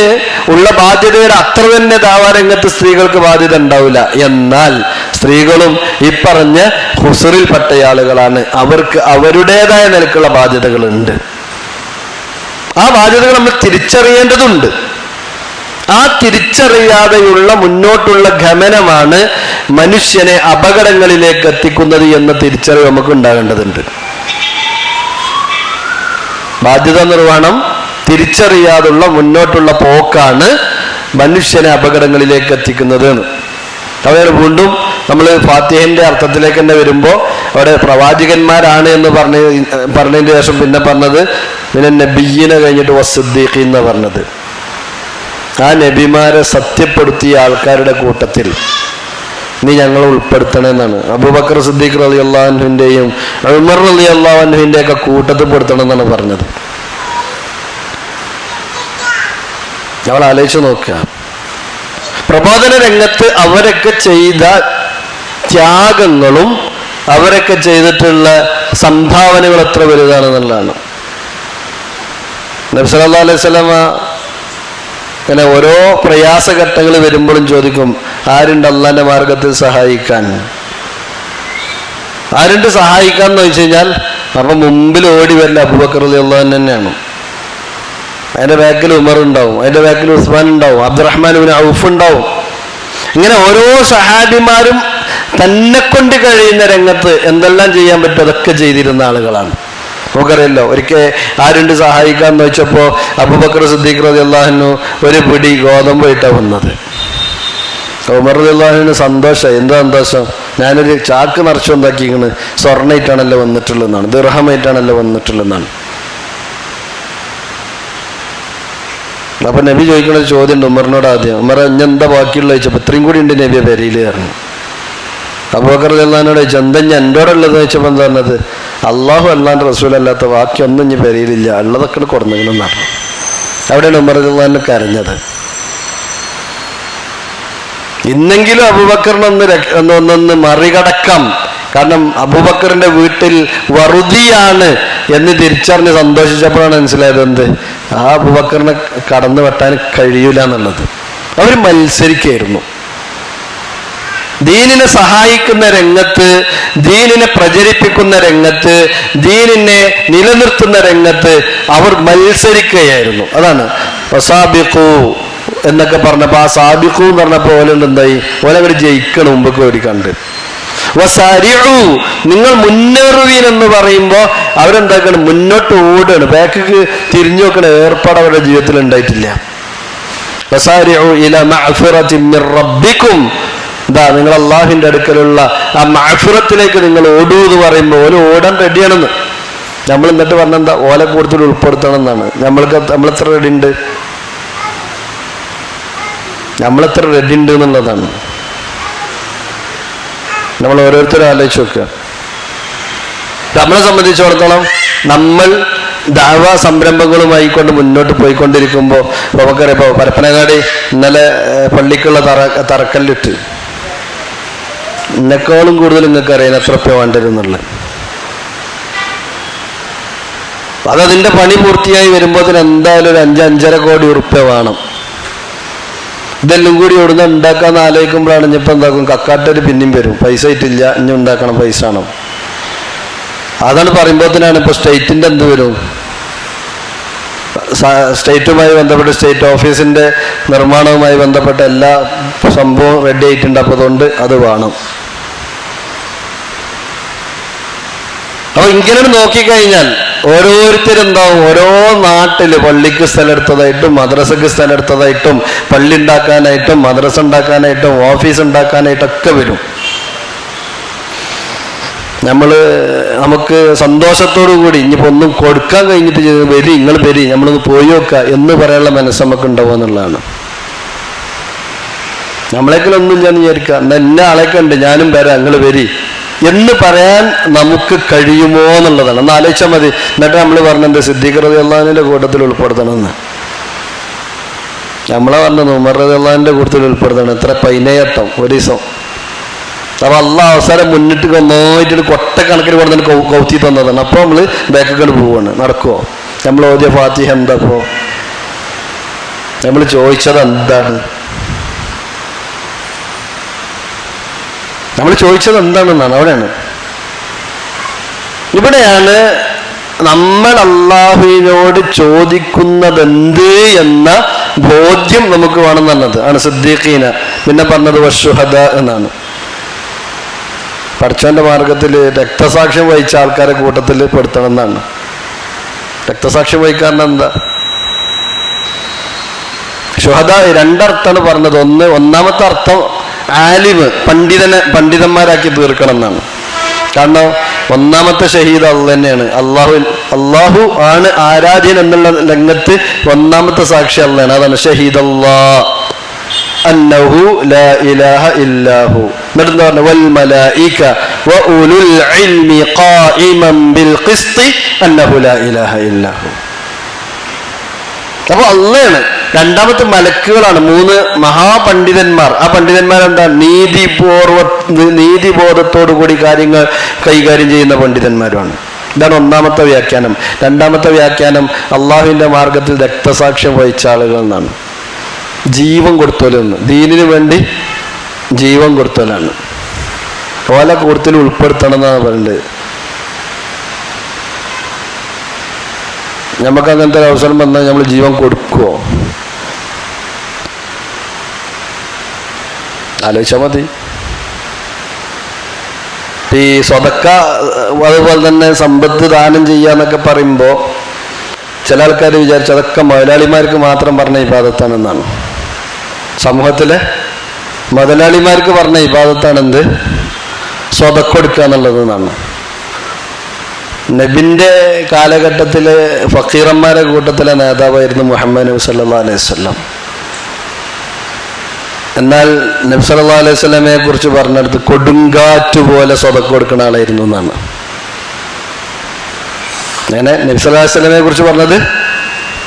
ഉള്ള ബാധ്യതയുടെ അത്ര തന്നെ ദാവാരംഗത്ത് സ്ത്രീകൾക്ക് ബാധ്യത ഉണ്ടാവില്ല. എന്നാൽ സ്ത്രീകളും ഈ പറഞ്ഞ ഖുസ്റിൽപ്പെട്ട ആളുകളാണ്. അവർക്ക് അവരുടേതായ നിലക്കുള്ള ബാധ്യതകളുണ്ട്. ആ ബാധ്യതകൾ നമ്മൾ തിരിച്ചറിയേണ്ടതുണ്ട്. ആ തിരിച്ചറിയാതെയുള്ള മുന്നോട്ടുള്ള ഗമനമാണ് മനുഷ്യനെ അപകടങ്ങളിലേക്ക് എത്തിക്കുന്നത് എന്ന തിരിച്ചറിവ് നമുക്ക് ഉണ്ടാകേണ്ടതുണ്ട്. ബാധ്യത നിർവഹണം തിരിച്ചറിയാതുള്ള മുന്നോട്ടുള്ള പോക്കാണ് മനുഷ്യനെ അപകടങ്ങളിലേക്ക് എത്തിക്കുന്നത്. അവിടെ വീണ്ടും നമ്മൾ ഫാത്തിഹന്റെ അർത്ഥത്തിലേക്ക് തന്നെ വരുമ്പോൾ അവിടെ പ്രവാചകന്മാരാണ് എന്ന് പറഞ്ഞതിന് ശേഷം പിന്നെ പറഞ്ഞത് പിന്നെ നബിയ്യനെ കഴിഞ്ഞിട്ട് വസ്സുദ്ദീഖീൻ എന്ന് പറഞ്ഞത്. ആ നബിമാരെ സത്യപ്പെടുത്തിയ ആൾക്കാരുടെ കൂട്ടത്തിൽ നീ ഞങ്ങളെ ഉൾപ്പെടുത്തണമെന്നാണ്. അബൂബക്കർ സിദ്ദീഖ് റളിയല്ലാഹു അൻഹുവിന്റെയും ഉമർ റളിയല്ലാഹു അൻഹുവിന്റെ ഒക്കെ കൂട്ടത്തിൽ പെടുത്തണം എന്നാണ് പറഞ്ഞത്. ഞങ്ങൾ ആലോചിച്ച് നോക്കുക, പ്രബോധന രംഗത്ത് അവരൊക്കെ ചെയ്ത ത്യാഗങ്ങളും അവരൊക്കെ ചെയ്തിട്ടുള്ള സംഭാവനകൾ എത്ര വലുതാണെന്നുള്ളതാണ്. നബി സല്ലല്ലാഹു അലൈഹി വസല്ലമ അങ്ങനെ ഓരോ പ്രയാസഘട്ടങ്ങൾ വരുമ്പോഴും ചോദിക്കും, ആരുണ്ട് അള്ളാന്റെ മാർഗത്തിൽ സഹായിക്കാൻ? ആരുണ്ട് സഹായിക്കാന്ന് ചോദിച്ചു കഴിഞ്ഞാൽ അപ്പൊ മുമ്പിൽ ഓടി വരല അബൂബക്കർ റളിയല്ലാഹു അൻഹു തന്നെയാണ്. അതിന്റെ ബാക്കിൽ ഉമർ ഉണ്ടാവും, അതിന്റെ ബാക്കിൽ ഉസ്മാൻ ഉണ്ടാവും, അബ്ദുറഹ്മാൻ ഇബ്നു ഔഫ് ഉണ്ടാവും. ഇങ്ങനെ ഓരോ സഹാബിമാരും തന്നെ കൊണ്ട് കഴിയുന്ന രംഗത്ത് എന്തെല്ലാം ചെയ്യാൻ പറ്റും അതൊക്കെ ചെയ്തിരുന്ന ആളുകളാണ്. നമുക്കറിയല്ലോ, ഒരിക്കൽ ആരുണ്ട് സഹായിക്കാന്ന് വെച്ചപ്പോൾ അബൂബക്കർ സിദ്ദീഖ് റളിയല്ലാഹു അൻഹു ഒരു പിടി ഗോതമ്പായിട്ടാണ് വന്നത്. ഉമർ റളിയല്ലാഹു അൻഹുവിന് സന്തോഷമായി. എന്താ സന്തോഷം? ഞാനൊരു ചാക്ക് നിറച്ചുണ്ടാക്കിയിരിക്കുന്നത് സ്വർണ്ണമായിട്ടാണല്ലോ വന്നിട്ടുള്ളതെന്നാണ്, ദിർഹമായിട്ടാണല്ലോ വന്നിട്ടുള്ളതെന്നാണ്. അപ്പൊ നബി ചോദിക്കുന്ന ഒരു ചോദ്യം ഉണ്ട് ഉമറിനോട്. ആദ്യം ഉമർ എന്താ ബാക്കിയുള്ള ചോദിച്ചപ്പോൾ ഇത്രയും കൂടി ഉണ്ട് നബിയെ പെരയിൽ പറഞ്ഞു. അബൂബക്കർ റളിയല്ലാഹുവിനോട് ചോദിച്ചു എന്താ ഞാൻ എൻ്റെ ഉള്ളത് ചോദിച്ചപ്പോൾ എന്താ പറഞ്ഞത്? അള്ളാഹു അല്ലാണ്ട് റസൂലല്ലാത്ത ബാക്കിയൊന്നും ഇനി പെരയിലില്ല, ഉള്ളതൊക്കെ കൊടുന്നെന്നാണ്. അവിടെയാണ് ഉമർ റളിയല്ലാഹു കരഞ്ഞത്. ഇന്നെങ്കിലും അബൂബക്കറിനൊന്ന് മറികടക്കാം. കാരണം അബൂബക്കറിന്റെ വീട്ടിൽ വറുതിയാണ് എന്ന് തിരിച്ചറിഞ്ഞ് സന്തോഷിച്ചപ്പോഴാണ് മനസ്സിലായത് എന്ത് ആ അബൂബക്കറിനെ കടന്നു വെട്ടാൻ കഴിയൂല എന്നുള്ളത്. അവർ മത്സരിക്കായിരുന്നു. ദീനിനെ സഹായിക്കുന്ന രംഗത്ത്, ദീനിനെ പ്രചരിപ്പിക്കുന്ന രംഗത്ത്, ദീനിനെ നിലനിർത്തുന്ന രംഗത്ത് അവർ മത്സരിക്കുകയായിരുന്നു. അതാണ് വസാബിഖു എന്നൊക്കെ പറഞ്ഞപ്പോൾ ആ സാബിഖു എന്ന് പറഞ്ഞപ്പോൾ ഓലുണ്ട് എന്തായി, ഓലങ്ങോട്ട് ജയിക്കണം മുമ്പൊക്കെ ഓടിക്കണ്ട്. വസാരിഉ നിങ്ങൾ മുന്നേറുവീൻ എന്ന് പറയുമ്പോൾ അവരെന്താക്കണം, മുന്നോട്ട് ഓടുകയാണ്, ബാക്കിക്ക് തിരിഞ്ഞു നോക്കണ ഏർപ്പാട് അവരുടെ ജീവിതത്തിൽ ഉണ്ടായിട്ടില്ല. വസാരിഉ ഇലാ മഅ്ഫിറത്തിൻ മിർ റബ്ബിക്കും, ഇതാ നിങ്ങൾ അള്ളാഹുവിന്റെ അടുക്കലുള്ള ആ മഅ്ഫിറത്തിലേക്ക് നിങ്ങൾ ഓടൂ എന്ന് പറയുമ്പോൾ ഓല് ഓടാൻ റെഡിയാണെന്ന്. നമ്മൾ എന്നിട്ട് പറഞ്ഞെന്താ ഓലെ കൂടുതൽ ഉൾപ്പെടുത്തണം എന്നാണ്. നമ്മളെത്ര റെഡി ഉണ്ട്, നമ്മളെത്ര റെഡി ഉണ്ട് എന്നുള്ളതാണ്. നമ്മൾ ഓരോരുത്തരും ആലോചിച്ച് നോക്കുക. നമ്മളെ സംബന്ധിച്ചിടത്തോളം നമ്മൾ ദഅവ സംരംഭങ്ങളുമായി കൊണ്ട് മുന്നോട്ട് പോയിക്കൊണ്ടിരിക്കുമ്പോൾ നമുക്കറിയാം, ഇപ്പോൾ പരപ്പനങ്ങാടി ഇന്നലെ പള്ളിക്കുള്ള തറക്കല്ലിട്ട് എന്നെക്കാളും കൂടുതൽ നിങ്ങൾക്ക് അറിയാൻ എത്ര രൂപ വേണ്ടിരുന്നുള്ളത്. അതതിൻ്റെ പണി പൂർത്തിയായി വരുമ്പോൾ എന്തായാലും ഒരു 5-5.5 കോടി ഉറുപ്പ്യ വേണം. ഇതെല്ലാം കൂടി ഇവിടുന്ന് ഉണ്ടാക്കാന്ന് ആലോചിക്കുമ്പോഴാണ് ഇനിയിപ്പോൾ എന്താക്കും, കക്കാട്ടൊരു പിന്നെയും വരും, പൈസ ഇട്ടില്ല, ഇനി ഉണ്ടാക്കണം, പൈസ ആണോ. അതാണ് പറയുമ്പോഴത്തേനാണ് ഇപ്പോൾ സ്റ്റേറ്റിൻ്റെ എന്ത് വരും, സ്റ്റേറ്റുമായി ബന്ധപ്പെട്ട് സ്റ്റേറ്റ് ഓഫീസിൻ്റെ നിർമ്മാണവുമായി ബന്ധപ്പെട്ട എല്ലാ സംഭവവും റെഡി ആയിട്ടുണ്ട്. അപ്പോൾ അതുകൊണ്ട് അത് വേണം. അപ്പോൾ ഇങ്ങനെ നോക്കിക്കഴിഞ്ഞാൽ ഓരോരുത്തരുണ്ടാവും ഓരോ നാട്ടില് പള്ളിക്ക് സ്ഥലം എടുത്തതായിട്ടും മദ്രസക്ക് സ്ഥലം എടുത്തതായിട്ടും പള്ളി ഉണ്ടാക്കാനായിട്ടും മദ്രസ ഉണ്ടാക്കാനായിട്ടും ഓഫീസ് ഉണ്ടാക്കാനായിട്ടൊക്കെ വരും. നമുക്ക് സന്തോഷത്തോടു കൂടി ഇനിയിപ്പോൾ ഒന്നും കൊടുക്കാൻ കഴിഞ്ഞിട്ട് വരി, നിങ്ങൾ വരി, നമ്മളൊന്ന് പോയി നോക്കുക എന്ന് പറയാനുള്ള മനസ്സ് നമുക്ക് ഉണ്ടാവുക എന്നുള്ളതാണ്. നമ്മളേക്കൊന്നും ഞാൻ വിചാരിക്കുക എന്നെ ആളെയൊക്കെ ഉണ്ട്, ഞാനും വരാം, നിങ്ങൾ വരി എന്ന് പറയാൻ നമുക്ക് കഴിയുമോ എന്നുള്ളതാണ്. ഒന്ന് ആലോചിച്ചാൽ മതി. എന്നിട്ട് നമ്മൾ പറഞ്ഞത് സിദ്ദീഖ് റളിയല്ലാഹുവിന്റെ കൂട്ടത്തിൽ ഉൾപ്പെടുത്തണമെന്ന്. നമ്മളെ പറഞ്ഞത് ഉമർ റളിയല്ലാഹുവിന്റെ കൂട്ടത്തിൽ ഉൾപ്പെടുത്തണം. എത്ര പൈനയട്ടം ഒരു ദിവസം. അപ്പൊ അള്ളാഹ് അവസരം മുന്നിട്ട് നന്നായിട്ട് കൊട്ടക്കണക്കിന് കൊടുത്തിട്ട് കൗത്തി തന്നതാണ്. അപ്പോൾ നമ്മൾ ബാക്കൊക്കെ പോവാണ്. നടക്കുമോ? നമ്മൾ ഓതിയ ഫാത്തിഹ എന്താ? അപ്പോൾ നമ്മൾ ചോദിച്ചത് എന്താണ്? നമ്മൾ ചോദിച്ചത് എന്താണെന്നാണ്. അവിടെയാണ്, ഇവിടെയാണ് നമ്മൾ അള്ളാഹുവിനോട് ചോദിക്കുന്നതെന്ത് എന്ന ബോധ്യം നമുക്ക് വേണമെന്നുള്ളത് ആണ് സിദ്ദീഖീന. പിന്നെ പറഞ്ഞത് വശുഹദ എന്നാണ്. പടച്ചവന്റെ മാർഗത്തിൽ രക്തസാക്ഷ്യം വഹിച്ച ആൾക്കാരെ കൂട്ടത്തിൽ പെടുത്തണം എന്നാണ്. രക്തസാക്ഷ്യം വഹിക്കാരൻ എന്താ? ശുഹദ രണ്ടർത്ഥമാണ് പറഞ്ഞത്. ഒന്നാമത്തെ അർത്ഥം ആലിമ്, പണ്ഡിതന്മാരാക്കി തീർക്കണം എന്നാണ്. കാരണം ഒന്നാമത്തെ ഷഹീദ് അള്ളാഹ് തന്നെയാണ്. അള്ളാഹു ആണ് ആരാധ്യൻ എന്നുള്ള രംഗത്ത് ഒന്നാമത്തെ സാക്ഷി അള്ളാഹാണ്. അതാണ് ഷഹീദ് അല്ലാഹ് അന്നഹു ലാ ഇലാഹ ഇല്ലാഹു. എന്നിട്ട് എന്താ പറഞ്ഞത്? വൽ മലായിക വ ഉലുൽ ഇൽമി ഖായിമൻ ബിൽ ഖിസ്തി അന്നഹു ലാ ഇലാഹ ഇല്ലാഹു. അപ്പൊ അള്ളാഹാണ്. രണ്ടാമത്തെ മലക്കുകളാണ്. 3 മഹാപണ്ഡിതന്മാർ. ആ പണ്ഡിതന്മാരെന്താ? നീതിബോധത്തോടു കൂടി കാര്യങ്ങൾ കൈകാര്യം ചെയ്യുന്ന പണ്ഡിതന്മാരുമാണ്. ഇതാണ് ഒന്നാമത്തെ വ്യാഖ്യാനം. രണ്ടാമത്തെ വ്യാഖ്യാനം അള്ളാഹുവിന്റെ മാർഗത്തിൽ രക്തസാക്ഷ്യം വഹിച്ച ആളുകൾ എന്നാണ്. ജീവൻ കൊടുത്തോലെന്ന്, ദീനിനു വേണ്ടി ജീവൻ കൊടുത്തോലാണ്. ഓല കൂടുതൽ ഉൾപ്പെടുത്തണം എന്നാണ് പറയുന്നത്. നമുക്ക് അങ്ങനത്തെ ഒരു അവസരം വന്നാൽ നമ്മൾ ജീവൻ കൊടുക്കുമോ? ആലോചിച്ചാൽ മതി. ഈ സ്വതക്ക അതുപോലെ തന്നെ സമ്പത്ത് ദാനം ചെയ്യാന്നൊക്കെ പറയുമ്പോൾ ചില ആൾക്കാർ വിചാരിച്ചു അതൊക്കെ മുതലാളിമാർക്ക് മാത്രം പറഞ്ഞ ഇബാദത്താണെന്നാണ്. സമൂഹത്തിലെ മുതലാളിമാർക്ക് പറഞ്ഞ ഇബാദത്താണെന്ത്? സ്വതക്ക കൊടുക്കുക എന്നുള്ളതെന്നാണ്. നബിന്റെ കാലഘട്ടത്തിലെ ഫക്കീറന്മാരെ കൂട്ടത്തിലെ നേതാവായിരുന്നു മുഹമ്മദ് നബി സല്ലല്ലാഹു അലൈഹി വസല്ലം. എന്നാൽ നബി സല്ലല്ലാഹു അലൈഹി വസല്ലമയെ കുറിച്ച് പറഞ്ഞെടുത്ത് കൊടുങ്കാറ്റ് പോലെ സ്വതക്ക കൊടുക്കുന്ന ആളായിരുന്നു എന്നാണ്. അങ്ങനെ നബി സല്ലല്ലാഹു അലൈഹി വസല്ലമയെ കുറിച്ച് പറഞ്ഞത്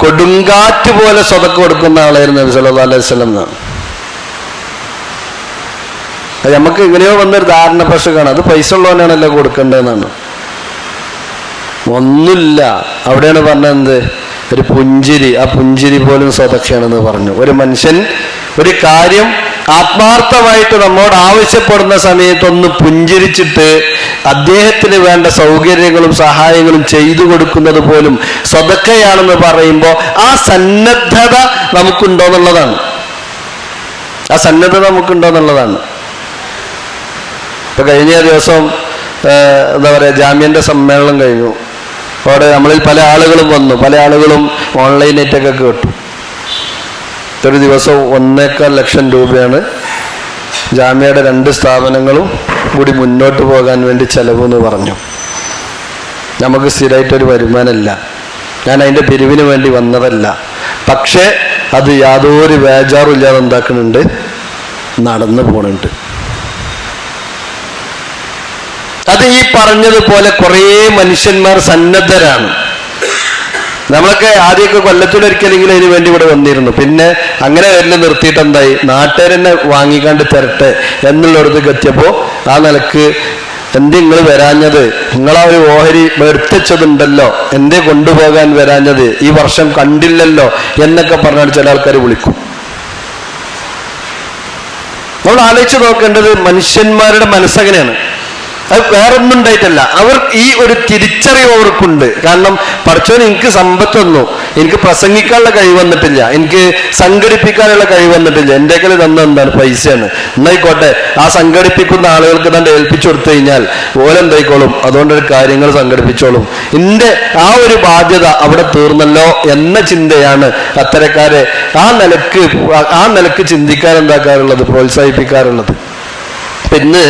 കൊടുങ്കാറ്റ് പോലെ സ്വതക്ക കൊടുക്കുന്ന ആളായിരുന്നു നബി സല്ലല്ലാഹു അലൈഹി വസല്ലം എന്നാണ്. അത് നമുക്ക് എങ്ങനെയോ വന്നൊരു ധാരണ പക്ഷെ കാണാം, അത് പൈസ ഉള്ളവനാണല്ലോ കൊടുക്കേണ്ടതെന്നാണ്. ഒന്നുമില്ല, അവിടെയാണ് പറഞ്ഞത് ഒരു പുഞ്ചിരി, ആ പുഞ്ചിരി പോലും സ്വതക്കയാണെന്ന് പറഞ്ഞു. ഒരു മനുഷ്യൻ ഒരു കാര്യം ആത്മാർത്ഥമായിട്ട് നമ്മോട് ആവശ്യപ്പെടുന്ന സമയത്തൊന്ന് പുഞ്ചിരിച്ചിട്ട് അദ്ദേഹത്തിന് വേണ്ട സൗകര്യങ്ങളും സഹായങ്ങളും ചെയ്തു കൊടുക്കുന്നത് പോലും സ്വതക്കയാണെന്ന് പറയുമ്പോൾ ആ സന്നദ്ധത നമുക്കുണ്ടോന്നുള്ളതാണ്. ആ സന്നദ്ധത നമുക്കുണ്ടോന്നുള്ളതാണ്. ഇപ്പൊ കഴിഞ്ഞ ദിവസം എന്താ പറയുക, ജാമ്യന്റെ സമ്മേളനം കഴിഞ്ഞു. അവിടെ നമ്മളിൽ പല ആളുകളും വന്നു, പല ആളുകളും ഓൺലൈനായിട്ടൊക്കെ കേട്ടു. ഒരു ദിവസം 1.25 ലക്ഷം രൂപയാണ് ജാമ്യയുടെ 2 സ്ഥാപനങ്ങളും കൂടി മുന്നോട്ട് പോകാൻ വേണ്ടി ചെലവെന്ന് പറഞ്ഞു. നമുക്ക് സ്ഥിരമായിട്ടൊരു വരുമാനമല്ല, ഞാൻ അതിൻ്റെ പിരിവിന് വേണ്ടി വന്നതല്ല. പക്ഷേ അത് യാതൊരു ബേജാറും ഇല്ലാതെ എന്താക്കുന്നുണ്ട്, നടന്നു പോണുണ്ട്. അത് ഈ പറഞ്ഞതുപോലെ കുറേ മനുഷ്യന്മാർ സന്നദ്ധരാണ്. നമ്മളൊക്കെ ആദ്യമൊക്കെ കൊല്ലത്തിലൊരിക്കലെങ്കിലും അതിന് വേണ്ടി ഇവിടെ വന്നിരുന്നു. പിന്നെ അങ്ങനെ വരല് നിർത്തിയിട്ട് എന്തായി, നാട്ടുകാരെന്നെ വാങ്ങിക്കാണ്ട് തരട്ടെ എന്നുള്ളിടത്തേക്ക് എത്തിയപ്പോൾ ആ നിലക്ക് എന്തേ നിങ്ങൾ വരാഞ്ഞത്, നിങ്ങളാ ഒരു ഓഹരി എടുത്തതുണ്ടല്ലോ, എന്തേ കൊണ്ടുപോകാൻ വരാഞ്ഞത്, ഈ വർഷം കണ്ടില്ലല്ലോ എന്നൊക്കെ പറഞ്ഞാൽ ചില ആൾക്കാർ വിളിക്കും. നമ്മൾ ആലോചിച്ച് നോക്കേണ്ടത് മനുഷ്യന്മാരുടെ മനസ്സങ്ങനെയാണ്. അത് വേറൊന്നും ഉണ്ടായിട്ടല്ല, അവർ ഈ ഒരു തിരിച്ചറിവ് അവർക്കുണ്ട്. കാരണം പടച്ചോൻ എനിക്ക് സമ്പത്ത് വന്നു, എനിക്ക് പ്രസംഗിക്കാനുള്ള കഴിവ് വന്നിട്ടില്ല, എനിക്ക് സംഘടിപ്പിക്കാനുള്ള കഴിവ് വന്നിട്ടില്ല, എൻ്റെ കയ്യിൽ തന്ന എന്താണ്, പൈസയാണ്. എന്നായിക്കോട്ടെ, ആ സംഘടിപ്പിക്കുന്ന ആളുകൾക്ക് തന്നെ ഏൽപ്പിച്ചു കൊടുത്തു കഴിഞ്ഞാൽ ഓലെന്തായിക്കോളും, അതുകൊണ്ടൊരു കാര്യങ്ങൾ സംഘടിപ്പിച്ചോളും, എൻ്റെ ആ ഒരു ബാധ്യത അവിടെ തീർന്നല്ലോ എന്ന ചിന്തയാണ് അത്തരക്കാരെ ആ നിലക്ക് ചിന്തിക്കാൻ എന്താക്കാറുള്ളത്, പ്രോത്സാഹിപ്പിക്കാറുള്ളത്. ഇന്ന്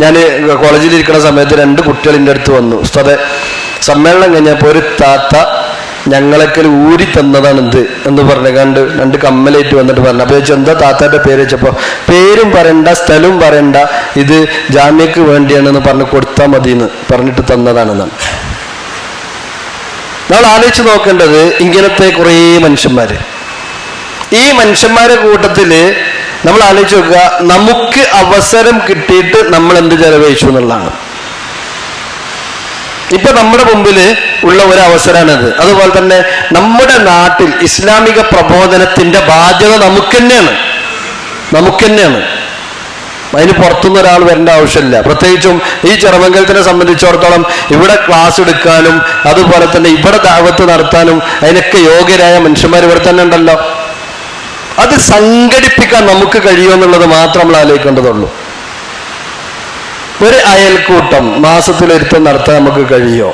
ഞാൻ കോളേജിലിരിക്കുന്ന സമയത്ത് 2 കുട്ടികൾ എൻ്റെ അടുത്ത് വന്നു. ഉസ്താദേ, സമ്മേളനം കഴിഞ്ഞപ്പോൾ ഒരു താത്ത ഞങ്ങളൊക്കെ ഊരി തന്നതാണ് ഇത് എന്ന് പറഞ്ഞു കണ്ട് 2 കമ്മലായിട്ട് വന്നിട്ട് പറഞ്ഞു. അപ്പോൾ ചോദിച്ചു എന്താ താത്താൻ്റെ പേര് വെച്ചപ്പോൾ പേരും പറയണ്ട സ്ഥലവും പറയണ്ട, ഇത് ജാമ്യക്ക് വേണ്ടിയാണെന്ന് പറഞ്ഞ് കൊടുത്താൽ മതി എന്ന് പറഞ്ഞിട്ട് തന്നതാണെന്നാണ്. നമ്മൾ ആലോചിച്ച് നോക്കേണ്ടത് ഇങ്ങനത്തെ കുറേ മനുഷ്യന്മാർ. ഈ മനുഷ്യന്മാരുടെ കൂട്ടത്തിൽ നമ്മൾ ആലോചിച്ച് നോക്കുക, നമുക്ക് അവസരം കിട്ടിയിട്ട് നമ്മൾ എന്ത് ചെലവഴിച്ചു എന്നുള്ളതാണ്. ഇപ്പൊ നമ്മുടെ മുമ്പിൽ ഉള്ള ഒരു അവസരമാണിത്. അതുപോലെ തന്നെ നമ്മുടെ നാട്ടിൽ ഇസ്ലാമിക പ്രബോധനത്തിന്റെ ബാധ്യത നമുക്ക് തന്നെയാണ്. അതിന് പുറത്തുനിന്ന് ഒരാൾ വരേണ്ട ആവശ്യമില്ല. പ്രത്യേകിച്ചും ഈ ചെറുമംഗലത്തിനെ സംബന്ധിച്ചിടത്തോളം ഇവിടെ ക്ലാസ് എടുക്കാനും അതുപോലെ തന്നെ ഇവിടെ ദഅവത്ത് നടത്താനും അതിനൊക്കെ യോഗ്യരായ മനുഷ്യന്മാർ ഇവിടെ തന്നെ ഉണ്ടല്ലോ. അത് സംഘടിപ്പിക്കാൻ നമുക്ക് കഴിയുമെന്നുള്ളത് മാത്രം നമ്മൾ ആലോചിക്കേണ്ടതുള്ളൂ. ഒരു അയൽക്കൂട്ടം മാസത്തിലൊരുത്തം നടത്താൻ നമുക്ക് കഴിയോ?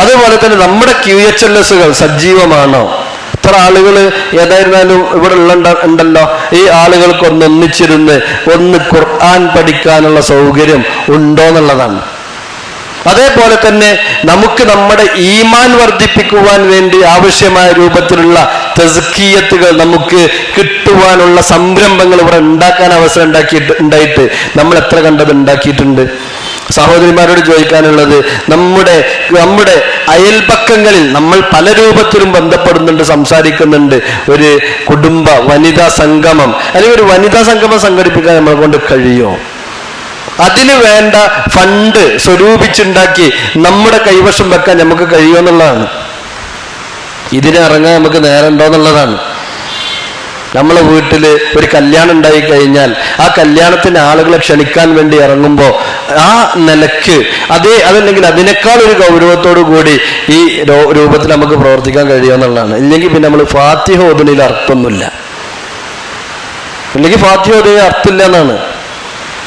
അതുപോലെ തന്നെ നമ്മുടെ QHLSകൾ സജീവമാണോ? ഇത്ര ആളുകൾ ഏതായിരുന്നാലും ഇവിടെ ഉണ്ടല്ലോ. ഈ ആളുകൾക്ക് ഒന്നിച്ചിരുന്ന് ഖുർആൻ പഠിക്കാനുള്ള സൗകര്യം ഉണ്ടോ എന്നുള്ളതാണ്. അതേപോലെ തന്നെ നമുക്ക് നമ്മുടെ ഈമാൻ വർദ്ധിപ്പിക്കുവാൻ വേണ്ടി ആവശ്യമായ രൂപത്തിലുള്ള തസ്കിയത്തുകൾ നമുക്ക് കിട്ടുവാനുള്ള സംരംഭങ്ങൾ ഇവിടെ ഉണ്ടാക്കാൻ അവസരം ഉണ്ടായിട്ട് നമ്മൾ എത്ര കണ്ടത് ഉണ്ടാക്കിയിട്ടുണ്ട്. സഹോദരിമാരോട് ചോദിക്കാനുള്ളത്, നമ്മുടെ അയൽപക്കങ്ങളിൽ നമ്മൾ പല രൂപത്തിലും ബന്ധപ്പെടുന്നുണ്ട്, സംസാരിക്കുന്നുണ്ട്. ഒരു കുടുംബ വനിതാ സംഗമം അല്ലെങ്കിൽ ഒരു വനിതാ സംഗമം സംഘടിപ്പിക്കാൻ നമ്മളെ കൊണ്ട് കഴിയുമോ? അതിന് വേണ്ട ഫണ്ട് സ്വരൂപിച്ചുണ്ടാക്കി നമ്മുടെ കൈവശം വെക്കാൻ നമുക്ക് കഴിയുമെന്നുള്ളതാണ്. ഇതിനിറങ്ങാൻ നമുക്ക് നേരം ഉണ്ടോ എന്നുള്ളതാണ്. നമ്മളെ വീട്ടിൽ ഒരു കല്യാണം ഉണ്ടായി കഴിഞ്ഞാൽ ആ കല്യാണത്തിന് ആളുകളെ ക്ഷണിക്കാൻ വേണ്ടി ഇറങ്ങുമ്പോൾ ആ നിലക്ക് അതല്ലെങ്കിൽ അതിനേക്കാൾ ഒരു ഗൗരവത്തോടു കൂടി ഈ രൂപത്തിൽ നമുക്ക് പ്രവർത്തിക്കാൻ കഴിയുമെന്നുള്ളതാണ്. ഇല്ലെങ്കിൽ പിന്നെ നമ്മൾ ഫാത്തിഹ ഓതുന്നതിൽ അർത്ഥമൊന്നുമില്ല. ഇല്ലെങ്കിൽ ഫാത്തിഹ ഓതുന്നതിൽ അർത്ഥമില്ല എന്നാണ്.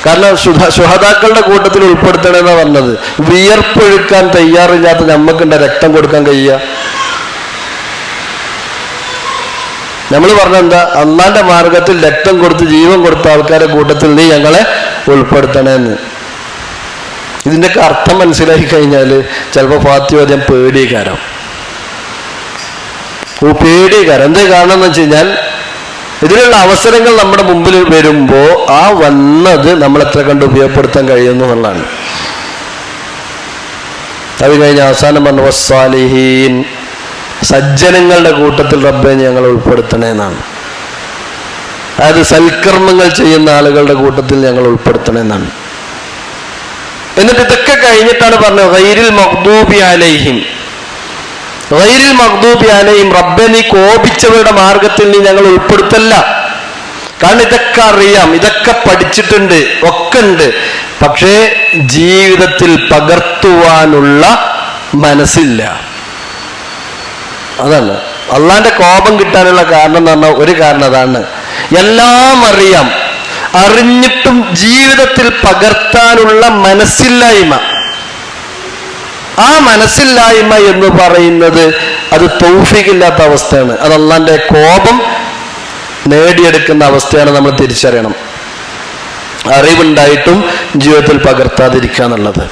കാരണം ശുഹദാക്കളുടെ കൂട്ടത്തിൽ ഉൾപ്പെടുത്തണമെന്നാ പറഞ്ഞത്. വിയർപ്പൊഴുക്കാൻ തയ്യാറില്ലാത്ത നമ്മക്കുണ്ട രക്തം കൊടുക്കാൻ കഴിയുക? നമ്മൾ പറഞ്ഞെന്താ, അള്ളാന്റെ മാർഗത്തിൽ രക്തം കൊടുത്ത് ജീവൻ കൊടുത്ത ആൾക്കാരുടെ കൂട്ടത്തിൽ നീ ഞങ്ങളെ ഉൾപ്പെടുത്തണമെന്ന്. ഇതിൻ്റെയൊക്കെ അർത്ഥം മനസ്സിലാക്കി കഴിഞ്ഞാൽ ചിലപ്പോൾ ഫാത്തിഹ പേടിക്കാരം. എന്തേ കാരണം എന്ന് വെച്ച് കഴിഞ്ഞാൽ ഇതിലുള്ള അവസരങ്ങൾ നമ്മുടെ മുമ്പിൽ വരുമ്പോൾ ആ വന്നത് നമ്മൾ എത്ര കണ്ട് ഉപയോഗപ്പെടുത്താൻ കഴിയുന്നു എന്നുള്ളതാണ്. അത് കഴിഞ്ഞ് അവസാനം പറഞ്ഞു വസ്സാലിഹീൻ, സജ്ജനങ്ങളുടെ കൂട്ടത്തിൽ റബ്ബെ ഞങ്ങൾ ഉൾപ്പെടുത്തണേന്നാണ്. അതായത് സൽക്കർമ്മങ്ങൾ ചെയ്യുന്ന ആളുകളുടെ കൂട്ടത്തിൽ ഞങ്ങൾ ഉൾപ്പെടുത്തണേന്നാണ്. എന്നിട്ട് ഇതൊക്കെ കഴിഞ്ഞിട്ടാണ് പറഞ്ഞത് ഗൈരിൽ മഗ്ദൂബി അലൈഹിം, ഗൈരിൽ മഗ്ദൂബി അലൈഹിം, റബ്ബെ നീ കോപിച്ചവരുടെ മാർഗത്തിൽ നീ ഞങ്ങൾ ഉൾപ്പെടുത്തല്ല. കാരണം ഇതൊക്കെ അറിയാം, ഇതൊക്കെ പഠിച്ചിട്ടുണ്ട്, ഒക്കെ ഉണ്ട്. പക്ഷേ ജീവിതത്തിൽ പകർത്തുവാനുള്ള മനസ്സില്ല. അതാണ് അള്ളാന്റെ കോപം കിട്ടാനുള്ള കാരണം എന്ന് പറഞ്ഞാൽ ഒരു കാരണം അതാണ്. എല്ലാം അറിയാം, അറിഞ്ഞിട്ടും ജീവിതത്തിൽ പകർത്താനുള്ള മനസ്സില്ലായ്മ. ആ മനസ്സില്ലായ്മ എന്ന് പറയുന്നത് അത് തൗഫീഖില്ലാത്ത അവസ്ഥയാണ്. അത് അള്ളാന്റെ കോപം നേടിയെടുക്കുന്ന അവസ്ഥയാണ്. നമ്മൾ തിരിച്ചറിയണം. അറിവുണ്ടായിട്ടും ജീവിതത്തിൽ പകർത്താതിരിക്കുക എന്നുള്ളത്.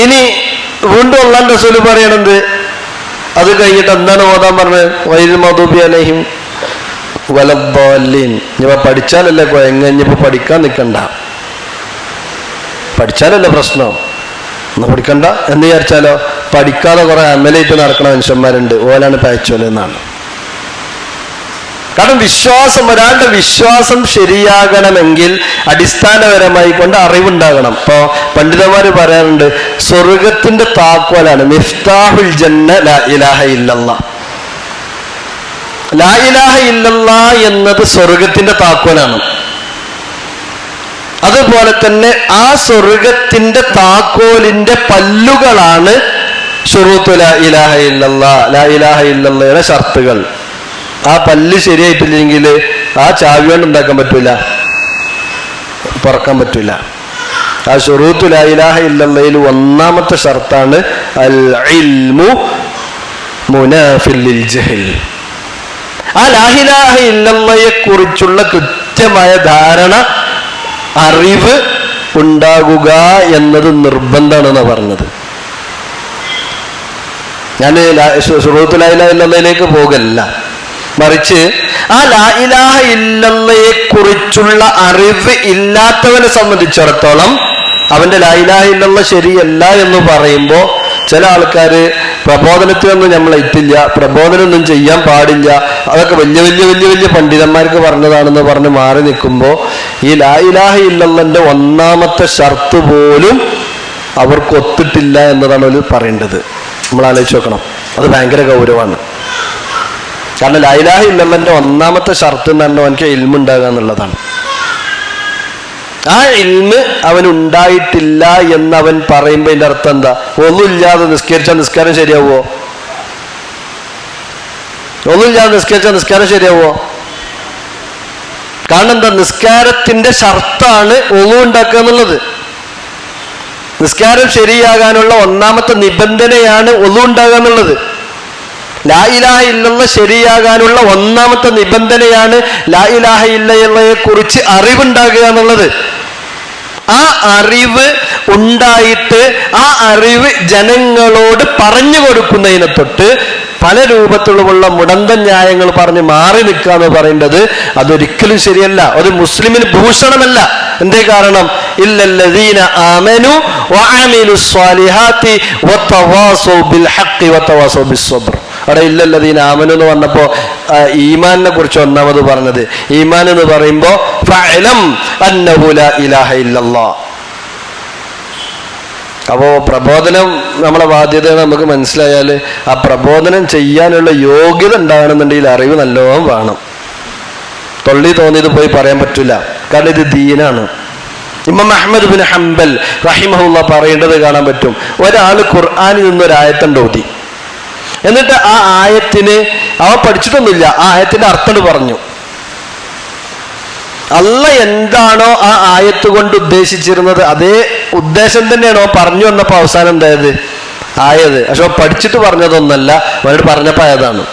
ഇനി വീണ്ടും അള്ളാന്റെ റസൂൽ പറയണത്, അത് കഴിഞ്ഞിട്ട് എന്താണ് ഓതാൻ പറഞ്ഞത്? വൈൽ മഗ്ദൂബി അലൈഹിം വലദ്ദാലിൻ. ഇനിയിപ്പോ പഠിച്ചാലല്ലേ ഇനിയിപ്പോ പഠിക്കാൻ നിൽക്കണ്ട, പഠിച്ചാലല്ലേ പ്രശ്നം, എന്നാ പഠിക്കണ്ട എന്ന് വിചാരിച്ചാലോ? പഠിക്കാതെ കുറെ അമലായിട്ട് നടക്കണ മനുഷ്യന്മാരുണ്ട്, ഓലാണ് പയച്ചോല് എന്നാണ്. കാരണം വിശ്വാസം, ഒരാളുടെ വിശ്വാസം ശരിയാകണമെങ്കിൽ അടിസ്ഥാനപരമായി കൊണ്ട് അറിവുണ്ടാകണം. ഇപ്പോ പണ്ഡിതന്മാര് പറയാറുണ്ട്, സ്വർഗത്തിന്റെ താക്കോലാണ് മിഫ്താഹുൽ ജന്ന ലാ ഇലാഹ ഇല്ലല്ലാഹ്. ലാ ഇലാഹ ഇല്ലല്ലാഹ് എന്നത് സ്വർഗത്തിന്റെ താക്കോലാണ്. അതുപോലെ തന്നെ ആ സ്വർഗത്തിന്റെ താക്കോലിന്റെ പല്ലുകളാണ് ശുറൂത്തു ലാ ഇലാഹ ഇല്ലല്ലാഹ്, ലാ ഇലാഹ ഇല്ലല്ലാഹയുടെ ഷർത്തുകൾ. ആ പല്ല് ശരിയായിട്ടില്ലെങ്കിൽ ആ ചാവി കൊണ്ട് ഉണ്ടാക്കാൻ പറ്റൂല, തുറക്കാൻ പറ്റൂല. ആ ശുറൂത്തു ലാ ഇലാഹ ഇല്ലല്ലാഹയിൽ ഒന്നാമത്തെ ഷർത്താണ് അൽ ഇൽമു മുനാഫിൽ ലിൽ ജഹൽ. ആ ലാ ഇലാഹ ഇല്ലല്ലാഹയെ കുറിച്ചുള്ള കൃത്യമായ ധാരണ, അറിവ് ഉണ്ടാകുക എന്നത് നിർബന്ധമാണെന്നാണ് പറഞ്ഞത്. ഞാൻ ശുറൂത്തു ലാ ഇലാഹ ഇല്ലല്ലാഹയിലേക്ക് പോകല്ല, മറിച്ച് ആ ലാ ഇലാഹ ഇല്ലല്ലാഹയെ കുറിച്ചുള്ള അറിവ് ഇല്ലാത്തവനെ സംബന്ധിച്ചിടത്തോളം അവന്റെ ലാ ഇലാഹ ഇല്ലല്ലാഹ് ശരിയല്ല എന്ന് പറയുമ്പോൾ ചില ആൾക്കാര് പ്രബോധനത്തിനൊന്നും നമ്മൾ എത്തില്ല, പ്രബോധനമൊന്നും ചെയ്യാൻ പാടില്ല, അതൊക്കെ വലിയ വലിയ വലിയ വലിയ പണ്ഡിതന്മാർക്ക് പറഞ്ഞതാണെന്ന് പറഞ്ഞ് മാറി നിൽക്കുമ്പോൾ ഈ ലാ ഇലാഹ ഇല്ലല്ലാഹന്റെ ഒന്നാമത്തെ ഷർത്ത് പോലും അവർക്ക് ഒത്തിട്ടില്ല എന്നതാണ് അവർ പറയേണ്ടത്. നമ്മൾ ആലോചിച്ച് നോക്കണം, അത് ഭയങ്കര ഗൗരവമാണ്. കാരണം ലാ ഇലാഹ ഇല്ലല്ലാഹന്റെ ഒന്നാമത്തെ ഷർത്ത് എന്ന് പറഞ്ഞാൽ അവനക്ക് ഇൽമ് ഉണ്ടാകുക എന്നുള്ളതാണ്. ആ ഇൽമ് അവനുണ്ടായിട്ടില്ല എന്നവൻ പറയുമ്പോ അതിന്റെ അർത്ഥം എന്താ? ഒന്നുമില്ലാതെ നിസ്കരിച്ചാൽ നിസ്കാരം ശരിയാവോ? ഒന്നുമില്ലാതെ നിസ്കരിച്ചാൽ നിസ്കാരം ശരിയാവോ? കാരണം എന്താ? നിസ്കാരത്തിന്റെ ഷർത്താണ് ഒന്നു ഉണ്ടാക്കുക എന്നുള്ളത്. നിസ്കാരം ശരിയാകാനുള്ള ഒന്നാമത്തെ നിബന്ധനയാണ് ഒന്നു ഉണ്ടാകുക എന്നുള്ളത്. ലാ ഇലാഹ ഇല്ലല്ലാഹ് ശരിയാകാനുള്ള ഒന്നാമത്തെ നിബന്ധനയാണ് ലാ ഇലാഹ ഇല്ലല്ലാഹയെ കുറിച്ച് അറിവുണ്ടാകുക എന്നുള്ളത്. ആ അറിവ് ഉണ്ടായിട്ട് ആ അറിവ് ജനങ്ങളോട് പറഞ്ഞു കൊടുക്കുന്നതിനെ തൊട്ട് പല രൂപത്തിലുള്ള മുടന്ത ന്യായങ്ങൾ പറഞ്ഞ് മാറി നിൽക്കുക എന്ന് പറയുന്നത് അതൊരിക്കലും ശരിയല്ല, ഒരു മുസ്ലിമിന് ഭൂഷണമല്ല. എന്തേ കാരണം? ഇല്ലല്ലദീന ആമനു വഅമിലുസ് സ്വാലിഹാത്തി വതവാസൗ ബിൽ ഹഖ് വതവാസൗ ബിസ് സബ്ർ. അവിടെ ഇല്ലല്ലദീന ആമനു എന്ന് പറഞ്ഞപ്പോ ഈമാനിനെ കുറിച്ച് ഒന്നാമത് പറഞ്ഞത്. ഈമാൻ എന്ന് പറയുമ്പോ ഫഅലം അന്നഹു ലാ ഇലാഹ ഇല്ലല്ലാഹ്. അപ്പോ പ്രബോധനം നമ്മളെ ബാധ്യതയാണ്. നമുക്ക് മനസ്സിലായാൽ ആ പ്രബോധനം ചെയ്യാനുള്ള യോഗ്യത ഉണ്ടാകണമെന്നുണ്ടെങ്കിൽ അറിവ് നല്ലോണം വേണം. തൊള്ളി തോന്നിയത് പോയി പറയാൻ പറ്റില്ല, കാരണം ഇത് ദീനാണ്. ഇമാം അഹ്മദ് ബിൻ ഹംബൽ റഹിമഹുല്ലാഹ് പറയേണ്ടത് കാണാൻ പറ്റും. ഒരാൾ ഖുർആനിൽ നിന്നൊരായത്തുണ്ട് ഓതി, എന്നിട്ട് ആ ആയത്തിന് അവ പഠിച്ചിട്ടൊന്നുമില്ല, ആ ആയത്തിന്റെ അർത്ഥം പറഞ്ഞു. അള്ള എന്താണോ ആ ആയത്ത് കൊണ്ട് ഉദ്ദേശിച്ചിരുന്നത് അതേ ഉദ്ദേശം തന്നെയാണോ പറഞ്ഞു വന്നപ്പോ അവസാനം എന്തായത് ആയത്. പക്ഷെ പഠിച്ചിട്ട് പറഞ്ഞതൊന്നല്ല, അവനോട് പറഞ്ഞപ്പോ ആയതാണ്.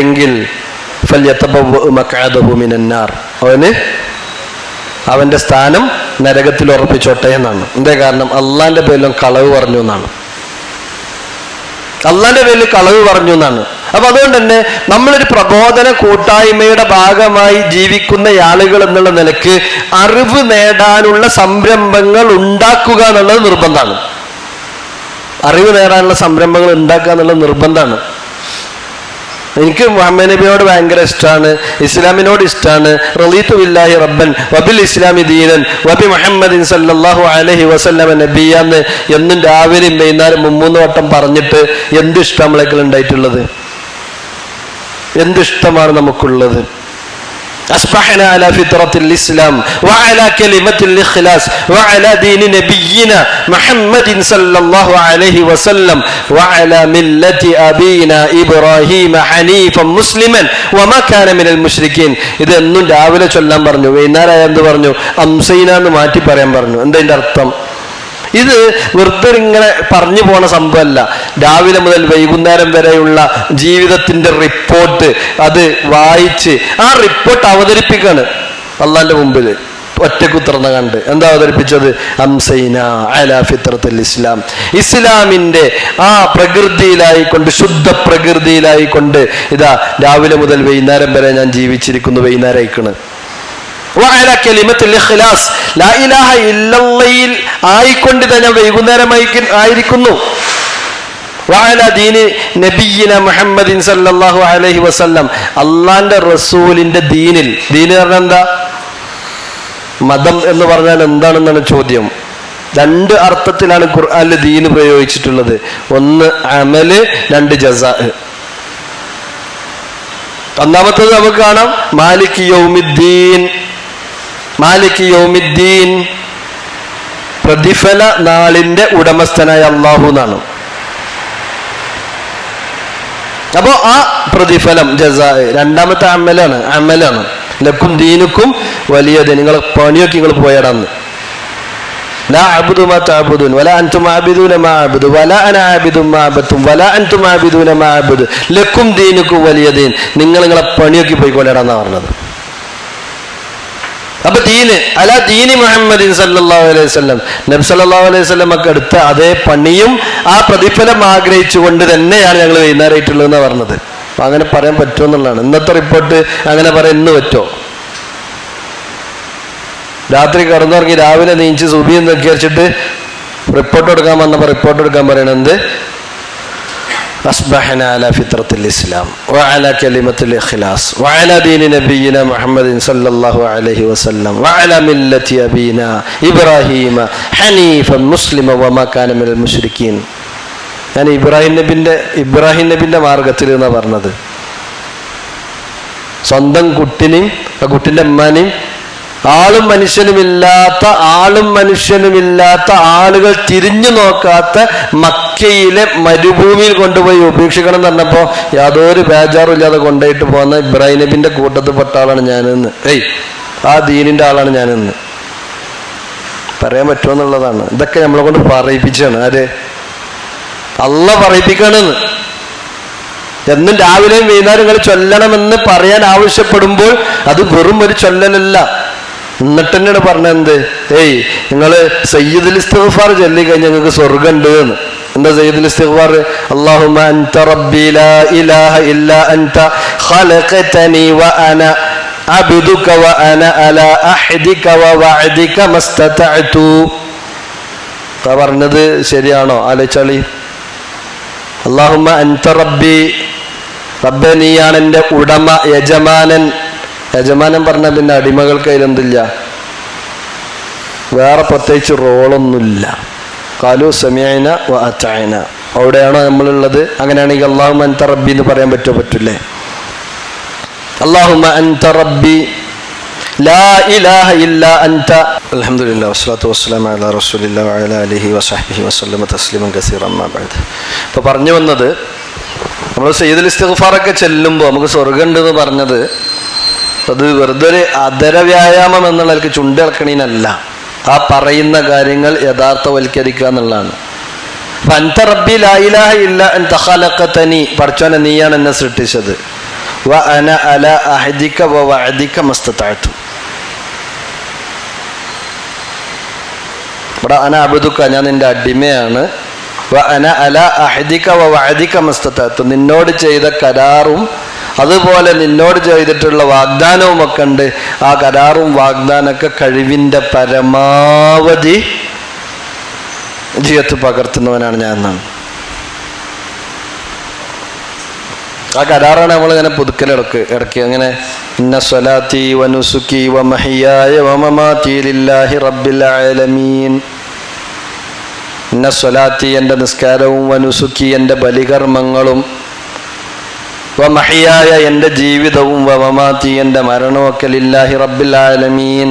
എങ്കിൽ അവന് അവന്റെ സ്ഥാനം നരകത്തിൽ ഉറപ്പിച്ചോട്ടെ എന്നാണ്. എന്തേ കാരണം? അള്ളാന്റെ പേരിലും കളവ് പറഞ്ഞു എന്നാണ്. അള്ളാന്റെ പേരിൽ കളവ് പറഞ്ഞു എന്നാണ്. അപ്പൊ അതുകൊണ്ട് തന്നെ നമ്മളൊരു പ്രബോധന കൂട്ടായ്മയുടെ ഭാഗമായി ജീവിക്കുന്ന ആളുകൾ എന്നുള്ള നിലക്ക് അറിവ് നേടാനുള്ള സംരംഭങ്ങൾ ഉണ്ടാക്കുക എന്നുള്ളത് നിർബന്ധമാണ്. അറിവ് നേടാനുള്ള സംരംഭങ്ങൾ ഉണ്ടാക്കുക എന്നുള്ളത് നിർബന്ധമാണ്. എനിക്ക് മുഹമ്മദ് നബിയോട് ഭയങ്കര ഇഷ്ടമാണ്, ഇസ്ലാമിനോട് ഇഷ്ടമാണ്. റളീതു ബില്ലാഹി റബ്ബൻ വബിൽ ഇസ്ലാമി ദീനൻ വബി മുഹമ്മദിൻ സല്ലല്ലാഹു അലൈഹി വസല്ലമ നബിയാന്ന് എന്നും രാവിലെയും വൈകുന്നേരം 3 വട്ടം പറഞ്ഞിട്ട് എന്ത് ഇഷ്ടം നമ്മളേക്കാൾ ഉണ്ടായിട്ടുള്ളത്? എന്തിഷ്ടമാണ് നമുക്കുള്ളത്? أصبحنا على فطرة الإسلام وعلى كلمة الإخلاص وعلى دين نبينا محمد صلى الله عليه وسلم وعلى ملة أبينا إبراهيم حنيفا مسلما وما كان من المشركين. ഇത് എന്നും രാവിലെ ചൊല്ലാൻ പറഞ്ഞു, വൈകുന്നേരം എന്ത് പറഞ്ഞു? അംസൈന എന്ന് മാറ്റി പറയാൻ പറഞ്ഞു. എന്താ ഇതിന്റെ അർത്ഥം? ഇത് വെറുതെ ഇങ്ങനെ പറഞ്ഞു പോണ സംഭവമല്ല. രാവിലെ മുതൽ വൈകുന്നേരം വരെയുള്ള ജീവിതത്തിന്റെ റിപ്പോർട്ട് അത് വായിച്ച് ആ റിപ്പോർട്ട് അവതരിപ്പിക്കാണ് അള്ളാന്റെ മുമ്പിൽ ഒറ്റക്കുത്തിറന്ന കണ്ട്. എന്താ അവതരിപ്പിച്ചത്? അംസൈന അലാ ഫിത്രത്തുൽ ഇസ്ലാം, ഇസ്ലാമിന്റെ ആ പ്രകൃതിയിലായിക്കൊണ്ട്, ശുദ്ധ പ്രകൃതിയിലായിക്കൊണ്ട് ഇതാ രാവിലെ മുതൽ വൈകുന്നേരം വരെ ഞാൻ ജീവിച്ചിരിക്കുന്നു. വൈകുന്നേരം അയക്കണ് വഅലാ കലിമത്തുൽ ഇഖ്ലാസ്, ലാ ഇലാഹ ഇല്ലല്ലാഹയിൽ ആയിക്കൊണ്ട് തന്നെ വൈകുന്നേരം ആയിരിക്കുന്നു. വഅലാ ദീനി നബിയിന മുഹമ്മദിൻ സല്ലല്ലാഹു അലൈഹി വസല്ലം, അള്ളാന്റെ റസൂലിന്റെ ദീനിൽ. ദീന് പറഞ്ഞാൽ എന്താ? മതം എന്ന് പറഞ്ഞാൽ എന്താണെന്നാണ് ചോദ്യം. 2 അർത്ഥത്തിലാണ് ഖുർആനിൽ ദീന് പ്രയോഗിച്ചിട്ടുള്ളത്. ഒന്ന് അമല്, 2 ജസാ. ഒന്നാമത്തത് നമുക്ക് കാണാം മാലിക് യൗമിദ്ദീൻ. മാലിക് യൗമിദ്ദീൻ, പ്രതിഫല നാളിന്റെ ഉടമസ്ഥനായ അള്ളാഹു എന്നാണ്. അപ്പോ ആ പ്രതിഫലം ജസാ. രണ്ടാമത്തെ അമലാണ്. ലക്കും ദീനുക്കും വലിയത്. നിങ്ങളെ പണിയൊക്കെ നിങ്ങൾ പോയടാന്ന്. ലാ അഅ്ബുദു മാ തഅ്ബുദൂൻ വലാ അൻതും ആബിദൂന മാ അഅ്ബുദു വലാ അന ആബിദും മാ അഅ്ബദതും വലാ അൻതും ആബിദൂന മാ അഅ്ബുദു ലക്കും ദീനുക്കും വലിയദീൻ. നിങ്ങളെ പണിയൊക്കെ പോയിക്കൊള്ളടാന്നാ പറഞ്ഞത്. അപ്പൊ ദീന് അലാ ദീനി മുഹമ്മദിൻ സല്ലല്ലാഹു അലൈഹി വസല്ലം, നബി സല്ലല്ലാഹു അലൈഹി വസല്ലമക്ക് അടുത്ത അതേ പണിയും ആ പ്രതിഫലം ആഗ്രഹിച്ചുകൊണ്ട് തന്നെയാണ് ഞങ്ങൾ വൈകുന്നേരമായിട്ടുള്ളതെന്ന് പറഞ്ഞത്. അപ്പൊ അങ്ങനെ പറയാൻ പറ്റുമോ എന്നുള്ളതാണ് ഇന്നത്തെ റിപ്പോർട്ട്. അങ്ങനെ പറയാൻ ഇന്ന് പറ്റുമോ? രാത്രി കിടന്നുറങ്ങി രാവിലെ നീച്ച് സുബി എന്നൊക്കെ വെച്ചിട്ട് റിപ്പോർട്ട് എടുക്കാൻ വന്നപ്പോൾ റിപ്പോർട്ട് എടുക്കാൻ പറയണത് أصبحنا على فطرة الإسلام وعلى كلمة الإخلاص وعلى دين نبينا محمد صلى الله عليه وسلم وعلى ملة أبينا إبراهيم حنيفا مسلما وما كان من المشركين. ഞാൻ ഇബ്രാഹിം നബിന്റെ മാർഗത്തിൽ എന്നാ പറഞ്ഞത്. സ്വന്തം കുട്ടിനെയും ആ കുട്ടിന്റെ അമ്മാനെയും ആളും മനുഷ്യനുമില്ലാത്ത ആളുകൾ തിരിഞ്ഞു നോക്കാത്ത മക്കയിലെ മരുഭൂമിയിൽ കൊണ്ടുപോയി ഉപേക്ഷിക്കണം എന്ന് പറഞ്ഞപ്പോ യാതൊരു ബേജാറും ഇല്ലാതെ കൊണ്ടുപോയിട്ട് പോകുന്ന ഇബ്രാഹിം നബിന്റെ കൂട്ടത്തിൽപ്പെട്ട ആളാണ് ഞാനെന്ന്. ആ ദീനിന്റെ ആളാണ് ഞാനെന്ന് പറയാൻ പറ്റുമെന്നുള്ളതാണ്. ഇതൊക്കെ നമ്മളെ കൊണ്ട് പറയിപ്പിച്ചാണ്. ആര്? അള്ളാഹ് പറയിപ്പിക്കാണെന്ന്. എന്നും രാവിലെയും വൈകുന്നേരം ചൊല്ലണമെന്ന് പറയാൻ ആവശ്യപ്പെടുമ്പോൾ അത് വെറും ഒരു ചൊല്ലലല്ല. എന്നിട്ട് തന്നെയാണ് പറഞ്ഞത്, നിങ്ങള് സയ്യിദുൽ ഇസ്തിഗ്ഫാർ ചൊല്ലി കഴിഞ്ഞാൽ നിങ്ങൾക്ക് സ്വർഗ്ഗം ഉണ്ട് എന്ന്. എന്താ സയ്യിദുൽ ഇസ്തിഗ്ഫാർ? അല്ലാഹുമ്മ അൻത റബ്ബി ലാ ഇലാഹ ഇല്ലാ അൻത ഖലഖതനി വ അന അബ്ദുക വ അന അലാ അഹ്ദിക വ വഅദിക മസ്തതഅതു. പറഞ്ഞത് ശരിയാണോ? ആലോചിച്ചാളി. അല്ലാഹുമ്മ അൻത റബ്ബി, റബ്ബേ നീയാണ് എൻ്റെ ഉടമ, യജമാനൻ. യജമാനൻ പറഞ്ഞാൽ പിന്നെ അടിമകൾക്ക് അതിലെന്തില്ല, വേറെ പ്രത്യേകിച്ച് റോളൊന്നുമില്ല. ഖാലു സമീഅന വ അതഅന. അവിടെയാണോ നമ്മളുള്ളത്? അങ്ങനെയാണെങ്കിൽ അല്ലാഹുമ്മ അൻത റബ്ബി എന്ന് പറയാൻ പറ്റില്ലേ? അല്ലാഹുമ്മ അൻത റബ്ബി ലാ ഇലാഹ ഇല്ലാ അൻത. അൽഹംദുലില്ലാഹി വസ്സലാത്തു വസ്സലാമു അലാ റസൂലില്ലാഹി വഅലാ ആലിഹി വസഹ്ബിഹി വസല്ലമ തസ്ലീമൻ കസീറൻ അമ്മാ ബഅദ്. ഇപ്പോൾ പറഞ്ഞു വന്നത്, നമ്മൾ സയ്യിദുൽ ഇസ്തിഗ്ഫാറൊക്കെ ചെല്ലുമ്പോൾ നമുക്ക് സ്വർഗ്ഗം ഉണ്ടെന്ന് പറഞ്ഞത് അത് വെറുതെ ഒരു അധര വ്യായാമം എന്നുള്ളവർക്ക് ചുണ്ടിളക്കണീനല്ല, ആ പറയുന്ന കാര്യങ്ങൾ യഥാർത്ഥവൽക്കരിക്കുക എന്നുള്ളതാണ്. അൻത റബ്ബി ലാ ഇലാഹ ഇല്ല അൻത ഖലഖതനി, പടച്ചോനെ നീയാണ് എന്നെ സൃഷ്ടിച്ചത്. വ അന അലാ അഹദിക വ വഅദിക മസ്തതഅതു. ഇവിടെ അന അബ്ദുക, ഞാൻ നിന്റെ അടിമയാണ്. വ അന അലാ അഹദിക വ വഅദിക മസ്തതഅതു, നിന്നോട് ചെയ്ത കരാറും അതുപോലെ നിന്നോട് ചെയ്തിട്ടുള്ള വാഗ്ദാനവും ഒക്കെ ഉണ്ട്. ആ കരാറും വാഗ്ദാനമൊക്കെ കഴിവിൻ്റെ പരമാവധി ജീവിതത്തിൽ പകർത്തുന്നവനാണ് ഞാൻ എന്നാണ്. ആ കരാറാണ് നമ്മളിങ്ങനെ ഇടയ്ക്ക് അങ്ങനെ ഇന്ന സ്വലാത്തി വനുസുക്കി വമഹിയായ വമമാതി ലില്ലാഹി റബ്ബിൽ ആലമീൻ. ഇന്ന സ്വലാത്തി, എൻ്റെ നിസ്കാരവും, വനുസുക്കി എൻ്റെ ബലികർമ്മങ്ങളും, വമഹിയായ എൻ്റെ ജീവിതവും, വമമാതി എൻ്റെ മരണമൊക്കെ ലില്ലാഹി റബ്ബിൽ ആലമീൻ.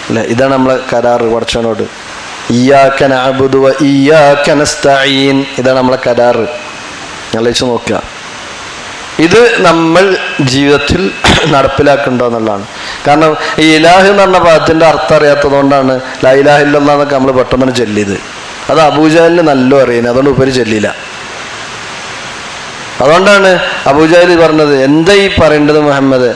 അല്ലേ, ഇതാണ് നമ്മളെ കരാറ് പടച്ചവനോട്. ഇയ്യാക നഅ്ബുദു വ ഇയ്യാക നസ്തഈൻ, ഇതാണ് നമ്മളെ കരാറ്. ആലോചിച്ച് നോക്കുക, ഇത് നമ്മൾ ജീവിതത്തിൽ നടപ്പിലാക്കുന്നുണ്ടോ എന്നുള്ളതാണ്. കാരണം ഈ ഇലാഹ് എന്ന് പറഞ്ഞ പദത്തിൻ്റെ അർത്ഥം അറിയാത്തത് കൊണ്ടാണ് ലാ ഇലാഹ ഇല്ലല്ലാഹ് എന്നൊക്കെ നമ്മൾ പെട്ടെന്ന് ചൊല്ലിയത്. അത് അബൂജഹലിന് നല്ല അറിയുന്നത്, അതുകൊണ്ട് ഉപരി ചൊല്ലിയില്ല. അതുകൊണ്ടാണ് അബൂജഹൽ പറഞ്ഞത്, എന്താ ഈ പറയേണ്ടത് മുഹമ്മദ്,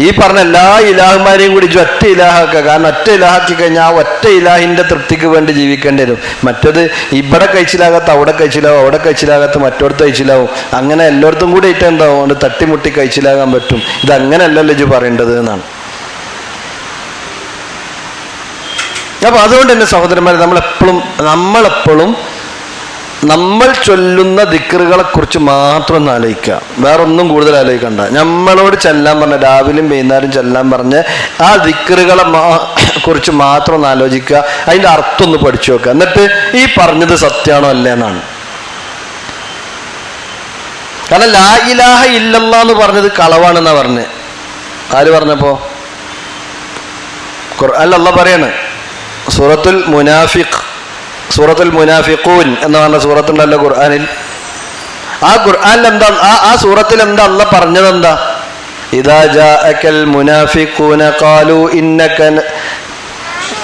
ഈ പറഞ്ഞ എല്ലാ ഇലാഹുമാരെയും കൂടി ഒറ്റ ഇലാഹാക്കുക. കാരണം ഒറ്റ ഇലാഹാക്കി കഴിഞ്ഞാൽ ആ ഒറ്റ ഇലാഹിൻ്റെ തൃപ്തിക്ക് വേണ്ടി ജീവിക്കേണ്ടി വരും. മറ്റത് ഇവിടെ കഴിച്ചിലാകാത്ത അവിടെ കഴിച്ചിലാവും, അവിടെ കഴിച്ചിലാകാത്ത മറ്റോടത്ത് കഴിച്ചിലാവും, അങ്ങനെ എല്ലായിടത്തും കൂടി ഇട്ടുണ്ടാവും. അതുകൊണ്ട് തട്ടിമുട്ടി കഴിച്ചിലാകാൻ പറ്റും. ഇതങ്ങനെയല്ലല്ലോ ഇജ്ജ് പറയേണ്ടത് എന്നാണ്. അപ്പം അതുകൊണ്ട് തന്നെ സഹോദരന്മാരെ, നമ്മളെപ്പോഴും നമ്മൾ ചൊല്ലുന്ന ദിക്റുകളെ കുറിച്ച് മാത്രം ഒന്ന് ആലോചിക്കുക, വേറൊന്നും കൂടുതൽ ആലോചിക്കണ്ട. നമ്മളോട് ചെല്ലാൻ പറഞ്ഞ, രാവിലെയും വൈകുന്നേരം ചെല്ലാൻ പറഞ്ഞ് ആ ദിക്റുകളെ കുറിച്ച് മാത്രം ഒന്ന് ആലോചിക്കുക, അതിൻ്റെ അർത്ഥം ഒന്ന് പഠിച്ചു വെക്കുക. എന്നിട്ട് ഈ പറഞ്ഞത് സത്യമാണോ അല്ലേ എന്നാണ്. കാരണം ലാ ഇലാഹ ഇല്ലല്ലാഹ് എന്ന് പറഞ്ഞത് കളവാണെന്നാ പറഞ്ഞ്. ആര് പറഞ്ഞപ്പോ? ഖുർആനിൽ അല്ലാഹ് പറയാണ്, സൂറത്തുൽ മുനാഫിഖൂൻ എന്ന് പറഞ്ഞ സൂറത്തുണ്ടല്ലോ ഖുർആനിൽ. ആ ഖുർആനിൽ എന്താ, ആ സൂറത്തിൽ എന്താ അല്ലാഹ് പറഞ്ഞത്? എന്താ? ഇദാ ജാഅകൽ മുനാഫിഖൂന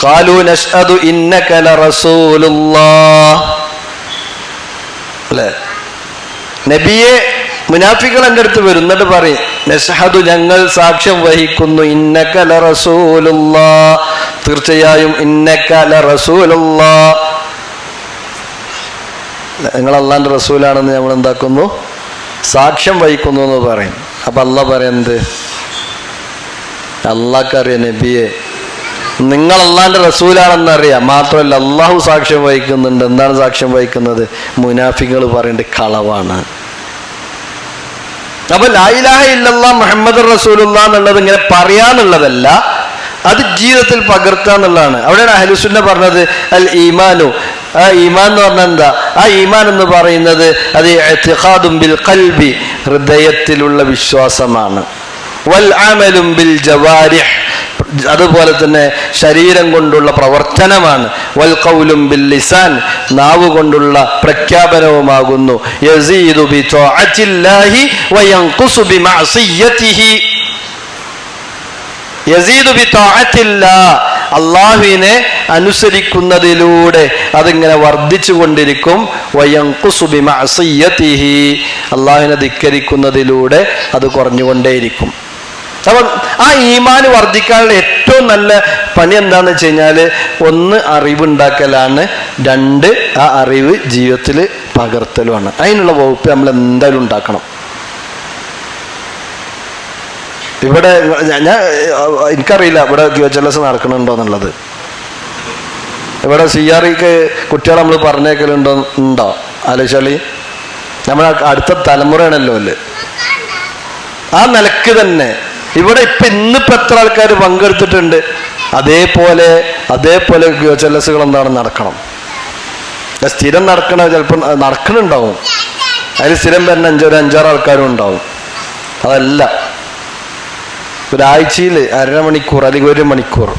ഖാലൂ നശ്ഹദു ഇന്നക ലറസൂലുള്ളാഹ്. അല്ലേ, നബിയെ മുനാഫിഖുകൾ എൻ്റെ അടുത്ത് വരും, എന്നിട്ട് പറയും നശ്ഹദു, ഞങ്ങൾ സാക്ഷ്യം വഹിക്കുന്നു, ഇന്നക ലറസൂലുള്ളാഹ്, തീർച്ചയായും ഇന്നക ലറസൂലുള്ളാഹ്, നിങ്ങൾ അള്ളാന്റെ റസൂലാണെന്ന് നമ്മൾ എന്താക്കുന്നു? സാക്ഷ്യം വഹിക്കുന്നു എന്ന് പറയും. അപ്പൊ അള്ളാഹ് പറയുന്നത്, അള്ളാഹ്ക്കറിയാം നബിയെ നിങ്ങൾ അള്ളാന്റെ റസൂലാണെന്നറിയാം, മാത്രമല്ല അള്ളാഹു സാക്ഷ്യം വഹിക്കുന്നുണ്ട്. എന്താണ് സാക്ഷ്യം വഹിക്കുന്നത്? മുനാഫിഖുകൾ പറയേണ്ടത് കളവാണ്. അപ്പൊ ലാ ഇലാഹ ഇല്ലല്ലാഹ് മുഹമ്മദുർ റസൂലുള്ളാഹ് എന്നുള്ളത് ഇങ്ങനെ പറയാന്നുള്ളതല്ല, അത് ജീവിതത്തിൽ പകർത്തുക എന്നുള്ളതാണ്. അവിടെയാണ് അഹ്ലുസുന്ന പറഞ്ഞത് അൽ ഈമാനു, ആ ഈമാൻ എന്ന് പറഞ്ഞാൽ എന്താ? ആ ഈമാൻ എന്ന് പറയുന്നത് അത് ഇഅ്തിഖാദും ബിൽ ഖൽബി, ഹൃദയത്തിലുള്ള വിശ്വാസമാണ്. വൽ അമലും ബിൽ ജവാരിഹ്, അതുപോലെ തന്നെ ശരീരം കൊണ്ടുള്ള പ്രവർത്തനമാണ്. വൽ ഖൗലും ബിൽ ലിസാൻ, നാവ് കൊണ്ടുള്ള പ്രഖ്യാപനവുമാകുന്നു. യസീദു ബി ത്വാഅത്തില്ലാഹി വയൻഖുസു ബി മഅസിയതിഹി. യസീദു ബി ത്വാഅത്തില്ലാഹ്, അള്ളാഹുവിനെ അനുസരിക്കുന്നതിലൂടെ അതിങ്ങനെ വർദ്ധിച്ചു കൊണ്ടിരിക്കും. വയൻഖുസു ബി മഅസിയതിഹി, അള്ളാഹുവിനെ ധിക്കരിക്കുന്നതിലൂടെ അത് കുറഞ്ഞുകൊണ്ടേയിരിക്കും. അപ്പം ആ ഈമാന് വർദ്ധിക്കാനുള്ള ഏറ്റവും നല്ല പണി എന്താണെന്ന് വെച്ച് കഴിഞ്ഞാൽ, ഒന്ന് അറിവുണ്ടാക്കലാണ്, രണ്ട് ആ അറിവ് ജീവിതത്തിൽ പകർത്തലുമാണ്. അതിനുള്ള വകുപ്പ് നമ്മൾ എന്തായാലും ഉണ്ടാക്കണം. ഇവിടെ എനിക്കറിയില്ല ഇവിടെ QHLS നടക്കണുണ്ടോ എന്നുള്ളത്. ഇവിടെ CREക്ക് കുട്ടികളെ നമ്മൾ പറഞ്ഞേക്കലുണ്ടോ ആലോചിച്ചാളി. നമ്മളെ അടുത്ത തലമുറയാണല്ലോ അല്ലേ. ആ നിലക്ക് തന്നെ ഇവിടെ ഇന്നിപ്പോ എത്ര ആൾക്കാർ പങ്കെടുത്തിട്ടുണ്ട്. അതേപോലെ QHLSകൾ എന്താണ് നടക്കണം. സ്ഥിരം നടക്കണ ചിലപ്പോൾ നടക്കണുണ്ടാവും, അതിൽ സ്ഥിരം വരുന്ന ഒരു 5-6 ആൾക്കാരും ഉണ്ടാവും. അതല്ല, ഒരാഴ്ചയിൽ 1/2 മണിക്കൂർ അല്ലെങ്കിൽ 1 മണിക്കൂർ.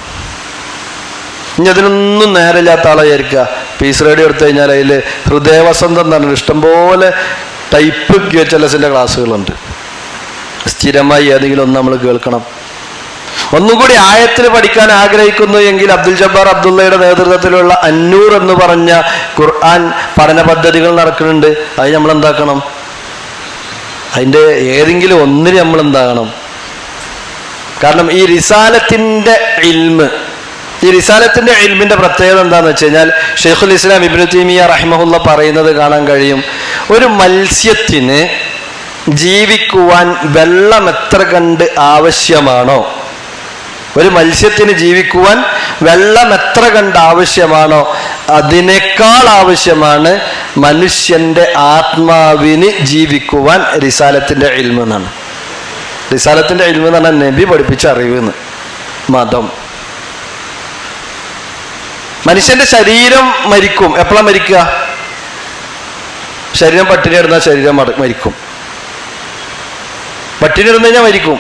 ഇനി അതിനൊന്നും നേരമില്ലാത്ത ആളെ വിചാരിക്കുക. പീസ് റേഡിയോ എടുത്തു കഴിഞ്ഞാൽ അതിൽ ഹൃദയവസന്തം എന്ന് പറഞ്ഞാൽ ഇഷ്ടംപോലെ ടൈപ്പ് QHLSന്റെ ക്ലാസ്സുകളുണ്ട്. സ്ഥിരമായി ഏതെങ്കിലും ഒന്ന് നമ്മൾ കേൾക്കണം. ഒന്നുകൂടി ആയത്തിൽ പഠിക്കാൻ ആഗ്രഹിക്കുന്നു എങ്കിൽ അബ്ദുൽ ജബ്ബാർ അബ്ദുള്ളയുടെ നേതൃത്വത്തിലുള്ള അന്നൂർ എന്ന് പറഞ്ഞ ഖുർആൻ പഠന പദ്ധതികൾ നടക്കുന്നുണ്ട്. അത് നമ്മൾ എന്താക്കണം? അതിൻ്റെ ഏതെങ്കിലും ഒന്നിന് നമ്മൾ എന്താകണം? കാരണം ഈ റിസാലത്തിൻ്റെ ഇൽമിന്റെ പ്രത്യേകത എന്താണെന്ന് വെച്ച് കഴിഞ്ഞാൽ ഷെയ്ഖുൽ ഇസ്ലാം ഇബ്നു തൈമിയ്യ റഹിമഹുല്ല പറയുന്നത് കാണാൻ കഴിയും. ഒരു മത്സ്യത്തിന് ജീവിക്കുവാൻ വെള്ളം എത്ര കണ്ട് ആവശ്യമാണോ, ഒരു മത്സ്യത്തിന് ജീവിക്കുവാൻ വെള്ളം എത്ര കണ്ട് ആവശ്യമാണോ അതിനേക്കാൾ ആവശ്യമാണ് മനുഷ്യന്റെ ആത്മാവിന് ജീവിക്കുവാൻ റിസാലത്തിന്റെ ഇൽമ് എന്നാണ്. റിസാലത്തിന്റെ ഇൽമ് എന്ന് പറഞ്ഞാൽ നബി പഠിപ്പിച്ച അറിവ് എന്ന്. മതം, മനുഷ്യന്റെ ശരീരം മരിക്കും. എപ്പോഴാണ് മരിക്കുക? ശരീരം പട്ടിണി കിടന്നാൽ ശരീരം മരിക്കും. പട്ടിണി കിടന്നു കഴിഞ്ഞാൽ മരിക്കും.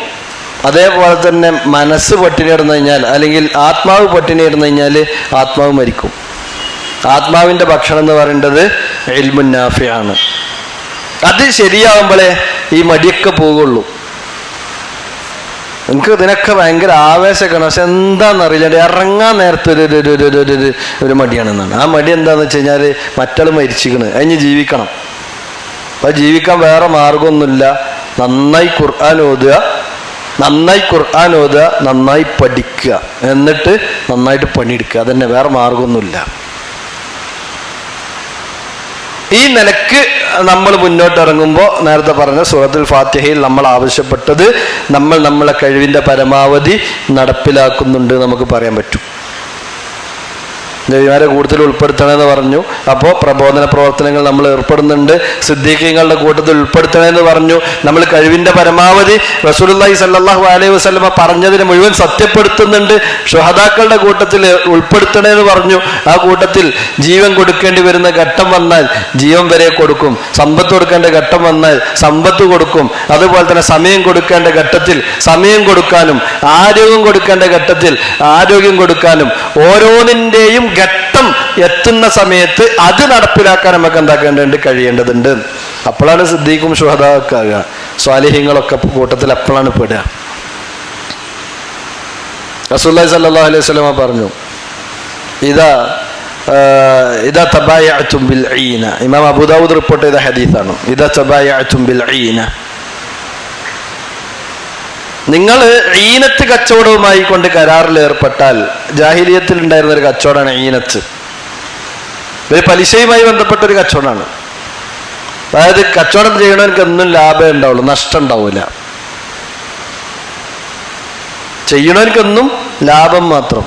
അതേപോലെ തന്നെ മനസ്സ് പട്ടിണി കിടന്നു കഴിഞ്ഞാൽ, അല്ലെങ്കിൽ ആത്മാവ് പട്ടിണി കിടന്നു കഴിഞ്ഞാൽ ആത്മാവ് മരിക്കും. ആത്മാവിൻ്റെ ഭക്ഷണം എന്ന് പറയേണ്ടത് ഇൽമുൻ നാഫിയാണ്. അത് ശരിയാവുമ്പോഴേ ഈ മടിയൊക്കെ പോകുള്ളൂ. എനിക്ക് ഇതിനൊക്കെ ഭയങ്കര ആവേശമൊക്കെയാണ്, പക്ഷെ എന്താണെന്നറിയില്ല, ഇറങ്ങാൻ നേരത്തെ ഒരു മടിയാണെന്നാണ്. ആ മടി എന്താണെന്ന് വെച്ച് കഴിഞ്ഞാൽ മറ്റാൾ മരിച്ചിരിക്കണ്, അതിന് ജീവിക്കണം. അപ്പം ജീവിക്കാൻ വേറെ മാർഗമൊന്നുമില്ല. നന്നായി ഖുർആൻ ഓതുക, നന്നായി പഠിക്കുക, എന്നിട്ട് നന്നായിട്ട് പണിയെടുക്കുക. അതന്നെ, വേറെ മാർഗമൊന്നുമില്ല. ഈ നിലക്ക് നമ്മൾ മുന്നോട്ട് ഇറങ്ങുമ്പോൾ നേരത്തെ പറഞ്ഞ സൂറത്തുൽ ഫാത്തിഹയിൽ നമ്മൾ ആവശ്യപ്പെട്ടത് നമ്മളെ കഴിവിൻ്റെ പരമാവധി നടപ്പിലാക്കുന്നുണ്ട് നമുക്ക് പറയാൻ പറ്റും. നബിമാരെ കൂടുതൽ ഉൾപ്പെടുത്തണമെന്ന് പറഞ്ഞു. അപ്പോൾ പ്രബോധന പ്രവർത്തനങ്ങൾ നമ്മൾ ഏർപ്പെടുന്നുണ്ട്. സിദ്ദീഖീങ്ങളുടെ കൂട്ടത്തിൽ ഉൾപ്പെടുത്തണമെന്ന് പറഞ്ഞു. നമ്മൾ കഴിവിൻ്റെ പരമാവധി റസൂലുള്ളാഹി സ്വല്ലല്ലാഹു അലൈഹി വസല്ലമ പറഞ്ഞതിനെ മുഴുവൻ സത്യപ്പെടുത്തുന്നുണ്ട്. ശുഹദാക്കളുടെ കൂട്ടത്തിൽ ഉൾപ്പെടുത്തണമെന്ന് പറഞ്ഞു. ആ കൂട്ടത്തിൽ ജീവൻ കൊടുക്കേണ്ടി വരുന്ന ഘട്ടം വന്നാൽ ജീവൻ വരെ കൊടുക്കും, സമ്പത്ത് കൊടുക്കേണ്ട ഘട്ടം വന്നാൽ സമ്പത്ത് കൊടുക്കും. അതുപോലെ തന്നെ സമയം കൊടുക്കേണ്ട ഘട്ടത്തിൽ സമയം കൊടുക്കാനും, ആരോഗ്യം കൊടുക്കേണ്ട ഘട്ടത്തിൽ ആരോഗ്യം കൊടുക്കാനും, ഓരോന്നിൻ്റെയും ഘട്ടം എത്തുന്ന സമയത്ത് അത് നടപ്പിലാക്കാൻ നമുക്ക് എന്താക്കേണ്ടതുണ്ട്, കഴിയേണ്ടതുണ്ട്. അപ്പോഴാണ് സിദ്ദീഖും ശുഹദായൊക്കെ ആകുക. സ്വാലിഹീങ്ങളൊക്കെ കൂട്ടത്തിൽ അപ്പോഴാണ് പെടുക. റസൂലുള്ളാഹി സ്വല്ലല്ലാഹു അലൈഹി വസല്ലം പറഞ്ഞു, ഇദാ തബായഅതും ബിൽ ഈന. ഇമാം അബൂദാവൂദ് റിപ്പോർട്ട് ചെയ്ത ഹദീസാണ്. ഇദാ തബായഅതും ബിൽ ഈന, നിങ്ങൾ ഈനത്ത് കച്ചവടവുമായി കൊണ്ട് കരാറിൽ ഏർപ്പെട്ടാൽ, ജാഹിലിയത്തിൽ ഉണ്ടായിരുന്ന ഒരു കച്ചവടമാണ് ഈനത്ത്. ഒരു പലിശയുമായി ബന്ധപ്പെട്ടൊരു കച്ചവടമാണ്. അതായത് കച്ചവടം ചെയ്യണവർക്ക് ഒന്നും ലാഭമേ ഉണ്ടാവുള്ളൂ, നഷ്ടം ഉണ്ടാവില്ല. ചെയ്യണവർക്കൊന്നും ലാഭം മാത്രം.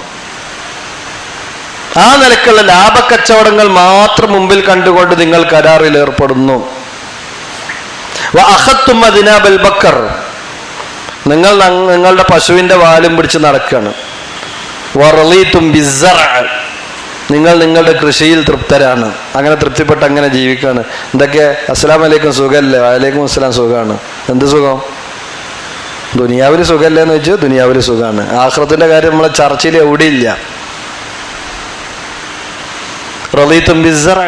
ആ നിലക്കുള്ള ലാഭക്കച്ചവടങ്ങൾ മാത്രം മുമ്പിൽ കണ്ടുകൊണ്ട് നിങ്ങൾ കരാറിൽ ഏർപ്പെടുന്നു. വഅഖത്തും അദ്നാബൽ ബക്കർ, നിങ്ങൾ നിങ്ങളുടെ പശുവിൻ്റെ വാലും പിടിച്ച് നടക്കുകയാണ്. വറളീതും ബിസ്സർഅ, നിങ്ങൾ നിങ്ങളുടെ കൃഷിയിൽ തൃപ്തരാണ്. അങ്ങനെ തൃപ്തിപ്പെട്ട് അങ്ങനെ ജീവിക്കുകയാണ്. എന്തൊക്കെ? അസ്സലാമു അലൈക്കും, സുഖമല്ലേ? വഅലൈക്കും അസ്സലാം, സുഖമാണ്. എന്ത് സുഖം? ദുനിയാവിൽ സുഖമല്ലേ എന്ന് വെച്ചാൽ ദുനിയാവിൽ സുഖമാണ്. ആഖിറത്തിന്റെ കാര്യം നമ്മളെ ചർച്ചയിൽ എവിടെയില്ല. റളീതും ബിസ്സർഅ,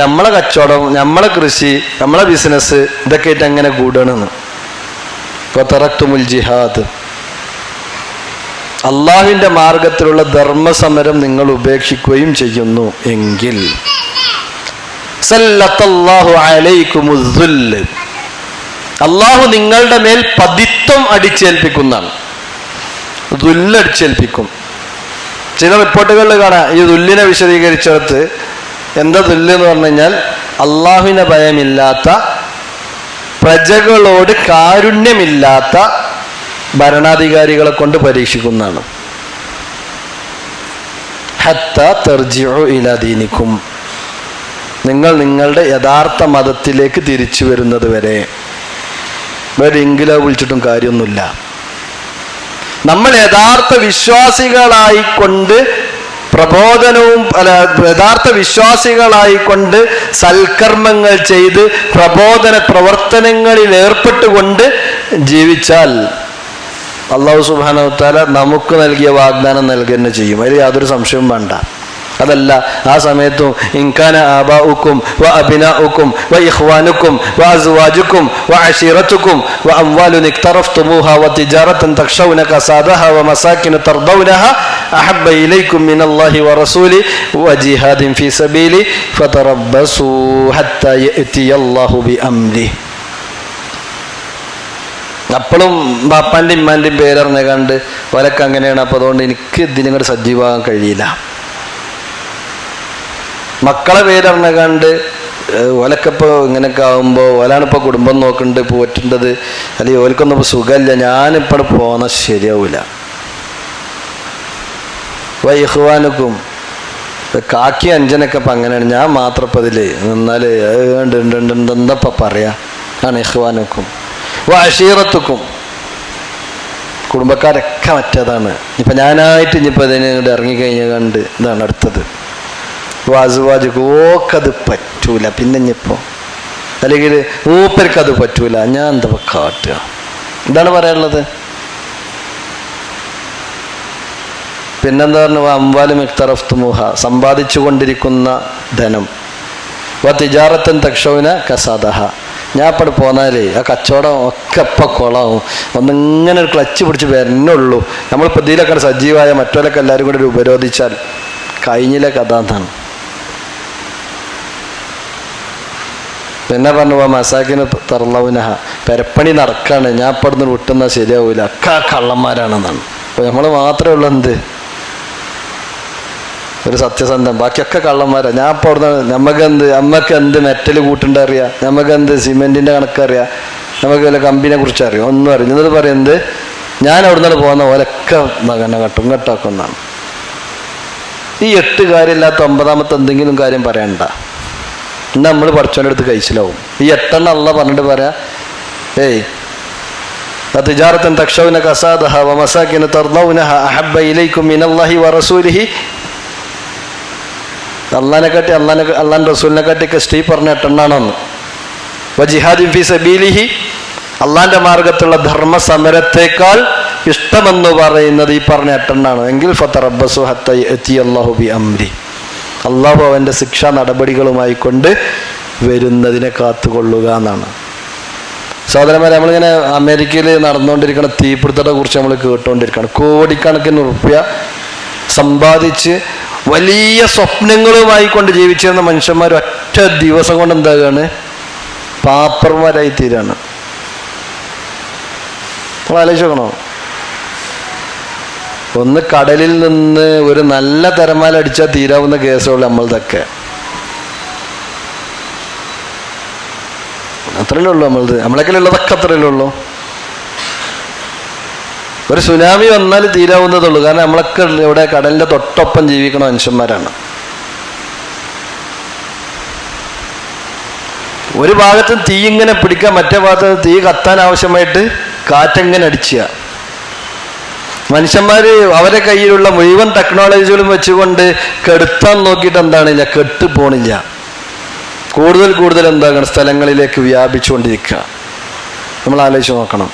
നമ്മളെ കച്ചവടം, നമ്മളെ കൃഷി, നമ്മളെ ബിസിനസ്, ഇതൊക്കെ ആയിട്ട് അങ്ങനെ കൂടണമെന്ന്. വതറക്തുമുൽ ജിഹാദ്, അള്ളാഹുവിൻ്റെ മാർഗത്തിലുള്ള ധർമ്മസമരം നിങ്ങൾ ഉപേക്ഷിക്കുകയും ചെയ്യുന്നു എങ്കിൽ സല്ലത്തല്ലാഹു അലൈക്കുമുൽ ദുല്ല്, അള്ളാഹു നിങ്ങളുടെ മേൽ പതിത്വം അടിച്ചേൽപ്പിക്കുന്നതാണ്. ദുല്ലടിച്ചേൽപ്പിക്കും. ചില റിപ്പോർട്ടുകളിൽ കാണാം ഈ ദുല്ലിനെ വിശദീകരിച്ചിടത്ത് എന്താ ദുല്ല് എന്ന് പറഞ്ഞു കഴിഞ്ഞാൽ അള്ളാഹുവിനെ ഭയമില്ലാത്ത, പ്രജകളോട് കാരുണ്യമില്ലാത്ത ഭരണാധികാരികളെ കൊണ്ട് പരീക്ഷിക്കുന്നതാണ്. ഹത്താ തർജിഉ ഇലാ ദീനിക്കും, നിങ്ങൾ നിങ്ങളുടെ യഥാർത്ഥ മതത്തിലേക്ക് തിരിച്ചു വരുന്നത് വരെ. വേറെ എങ്കിലോ വിളിച്ചിട്ടും കാര്യമൊന്നുമില്ല. നമ്മൾ യഥാർത്ഥ വിശ്വാസികളായിക്കൊണ്ട് പ്രബോധനവും യഥാർത്ഥ വിശ്വാസികളായിക്കൊണ്ട് സൽക്കർമ്മങ്ങൾ ചെയ്ത് പ്രബോധന പ്രവർത്തനങ്ങളിൽ ഏർപ്പെട്ടുകൊണ്ട് ജീവിച്ചാൽ അല്ലാഹു സുബ്ഹാനഹു വ തആല നമുക്ക് നൽകിയ വാഗ്ദാനം നൽകുക തന്നെ ചെയ്യും. അതിൽ യാതൊരു സംശയവും വേണ്ട. അതല്ല, ആ സമയത്തും ഇൻകാന ആബാഉക്കും വ അബ്നാഉക്കും വ ഇഖ്വാനുക്കും വ അസ്വാജുക്കും വ അശീറത്തുക്കും വ അംവാലുൻ ഇഖ്തറഫ്തുമൂഹാ വ തിജാറതൻ തഖ്ശൗന കസാദഹാ വ മസാകിന തർദൗനഹാ അഹബ്ബ ഇലൈക്കും മിനല്ലാഹി വ റസൂലി വ ജിഹാദിൻ ഫീ സബീലി ഫതറബ്ബസൂ ഹത്താ യഅതിയല്ലാഹു ബിഅംരി. അപ്പോഴും ബാപ്പാൻ്റെ ഇമ്മാൻ്റെയും പേരറിഞ്ഞ കണ്ട് ഓലൊക്കെ അങ്ങനെയാണ്. അപ്പോൾ അതുകൊണ്ട് എനിക്ക് ഇതിനിങ്ങോട്ട് സജീവമാകാൻ കഴിയില്ല. മക്കളെ പേരറിഞ്ഞ കണ്ട് ഓലൊക്കെ ഇപ്പോൾ ഇങ്ങനെയൊക്കെ ആകുമ്പോൾ ഓലാണിപ്പോൾ കുടുംബം നോക്കുന്നുണ്ട്, പോറ്റേണ്ടത്, അല്ലെങ്കിൽ ഓൽക്കൊന്നും ഇപ്പോൾ സുഖമില്ല, ഞാനിപ്പോൾ പോകുന്ന ശരിയാവില്ല. വൈഹ്വാനുക്കും കാക്കി അഞ്ചനൊക്കെ ഇപ്പം അങ്ങനെയാണ്. ഞാൻ മാത്രം ഇപ്പം അതിൽ നിന്നാൽ എന്തപ്പം പറയാ ആണ് ഇഹ്വാനുക്കും അശീറത്തുക്കും. കുടുംബക്കാരൊക്കെ മറ്റേതാണ്. ഇപ്പം ഞാനായിട്ട് ഇനിയിപ്പോൾ അതിന് ഇങ്ങോട്ട് ഇറങ്ങിക്കഴിഞ്ഞാൽ കണ്ട് ഇതാണ് അടുത്തത്. വാസുവാജുക്ക് ഓക്കത് പറ്റൂല, പിന്നെ ഇനിയിപ്പോൾ അല്ലെങ്കിൽ മൂപ്പർക്കത് പറ്റൂല, ഞാൻ എന്താ കാട്ടുക, ഇതാണ് പറയാനുള്ളത്. പിന്നെന്താ പറഞ്ഞു, അംവാലും ഇഖ്തറഫ്തുമൂഹ, സമ്പാദിച്ചു കൊണ്ടിരിക്കുന്ന ധനം, വ തിജാറത്തൻ തഖ്ശൗന കസാദഹ, ഞാൻ ഇപ്പോൾ പോന്നാലേ ആ കച്ചവടം ഒക്കെ ഇപ്പം കുളമാവും, ഒന്നിങ്ങനെ ഒരു ക്ലച്ച് പിടിച്ച് വരുന്നുള്ളൂ. നമ്മളിപ്പോൾ ഇതിലൊക്കെ സജീവമായ മറ്റോലൊക്കെ എല്ലാവരും കൂടി ഉപരോധിച്ചാൽ കഴിഞ്ഞില്ല കഥ എന്നാണ്. പിന്നെ പറഞ്ഞു, മസാക്കിന് തർലൗനഹ, പെരപ്പണി നടക്കാണ്, ഞാൻ ഇപ്പം ഇവിടുന്ന് വിട്ടുന്നാൽ ശരിയാവില്ല, ഒക്കെ കള്ളന്മാരാണെന്നാണ്. അപ്പോൾ നമ്മൾ മാത്രമേ ഉള്ളൂ എന്ത് ഒരു സത്യസന്ധം, ബാക്കിയൊക്കെ കള്ളന്മാരാണ്. ഞാൻ ഇപ്പോൾ അവിടുന്ന് നമ്മക്ക് എന്ത് മെറ്റൽ കൂട്ടുണ്ട് അറിയാം, നമുക്ക് എന്ത് സിമെൻറ്റിൻ്റെ കണക്കറിയാം, നമുക്ക് വല്ല കമ്പിനെ കുറിച്ച് അറിയാം, ഒന്നും അറിയാം. എന്നിട്ട് പറയുന്നത് ഞാൻ അവിടുന്ന് പോകുന്ന ഓലൊക്കെ നഗന കട്ടും കെട്ടാക്കുന്നതാണ്. ഈ 8 കാര്യമില്ലാത്ത 9ാമത്തെ എന്തെങ്കിലും കാര്യം പറയണ്ട, ഇന്ന് നമ്മൾ പഠിച്ചോൻ്റെ അടുത്ത് കഴിച്ചിലാവും. ഈ 8 അല്ല പറഞ്ഞിട്ട് പറയാം, ഏയ് തിജാറത്തൻ തഖ്ശൗന കസാദഹ വ മസാകിന തർദൗനഹ അഹബ്ബ ഇലൈക്കും മിനല്ലാഹി വ റസൂലിഹി, അള്ളാൻ്റെ റസൂലിനെ കാട്ടിയൊക്കെ സ്ത്രീ പറഞ്ഞ 8 വ ജിഹാദിൻ ഫീ സബീലിഹി, അള്ളാൻ്റെ മാർഗത്തുള്ള ധർമ്മസമരത്തേക്കാൾ ഇഷ്ടമെന്ന് പറയുന്നത് ഈ പറഞ്ഞ 8 എങ്കിൽ ഫതറബ്ബസു ഹത്താ യഅതിയല്ലാഹു ബിഅംരി, അള്ളാഹു അവൻ്റെ ശിക്ഷാ നടപടികളുമായി കൊണ്ട് വരുന്നതിനെ കാത്തുകൊള്ളുക എന്നാണ്. സഹോദരന്മാരെ, നമ്മളിങ്ങനെ അമേരിക്കയിൽ നടന്നുകൊണ്ടിരിക്കുന്ന തീപിടുത്തത്തെ കുറിച്ച് നമ്മൾ കേട്ടുകൊണ്ടിരിക്കുകയാണ്. കോടിക്കണക്കിന് ഉറുപ്പ്യ സമ്പാദിച്ച് വലിയ സ്വപ്നങ്ങളുമായി കൊണ്ട് ജീവിച്ചിരുന്ന മനുഷ്യന്മാർ ഒറ്റ ദിവസം കൊണ്ട് എന്താകാണ്, പാപ്പർമാരായി തീരാണ്. നമ്മൾ ആലോചിച്ച് നോക്കണോ? ഒന്ന് കടലിൽ നിന്ന് ഒരു നല്ല തിരമാല അടിച്ചാൽ തീരാവുന്ന കേസുകൾ നമ്മളതൊക്കെ അത്രയല്ലേ ഉള്ളൂ. നമ്മളൊക്കെ ഉള്ളതൊക്കെ അത്രയല്ലേ ഉള്ളൂ. ഒരു സുനാമി വന്നാൽ തീരാവുന്നതുള്ളൂ. കാരണം നമ്മളൊക്കെ ഇവിടെ കടലിൻ്റെ തൊട്ടൊപ്പം ജീവിക്കണ മനുഷ്യന്മാരാണ്. ഒരു ഭാഗത്ത് തീ ഇങ്ങനെ പിടിക്കാൻ, മറ്റേ ഭാഗത്ത് തീ കത്താൻ ആവശ്യമായിട്ട് കാറ്റെങ്ങനെ അടിക്കുക. മനുഷ്യന്മാർ അവരെ കയ്യിലുള്ള മുഴുവൻ ടെക്നോളജികളും വെച്ചുകൊണ്ട് കെടുത്താൻ നോക്കിയിട്ട് എന്താണില്ല, കെട്ട് പോണില്ല. കൂടുതൽ എന്താകണം, സ്ഥലങ്ങളിലേക്ക് വ്യാപിച്ചുകൊണ്ടിരിക്കുക. നമ്മൾ ആലോചിച്ച് നോക്കണം.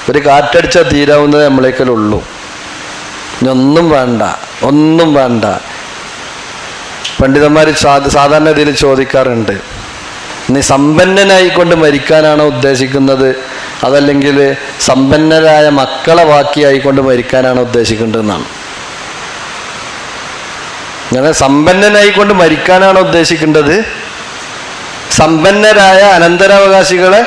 ഒരു കാറ്റടിച്ചാൽ തീരാവുന്നത് നമ്മളേക്കലുള്ളൂ. ഒന്നും വേണ്ട. പണ്ഡിതന്മാർ സാധാരണ ഇതിൽ ചോദിക്കാറുണ്ട്, നീ സമ്പന്നനായിക്കൊണ്ട് മരിക്കാനാണോ ഉദ്ദേശിക്കുന്നത്, അതല്ലെങ്കിൽ സമ്പന്നരായ മക്കളെ ബാക്കിയായിക്കൊണ്ട് മരിക്കാനാണോ ഉദ്ദേശിക്കേണ്ടതെന്നാണ്. അങ്ങനെ സമ്പന്നനായിക്കൊണ്ട് മരിക്കാനാണോ ഉദ്ദേശിക്കേണ്ടത്, സമ്പന്നരായ അനന്തരാവകാശികളെ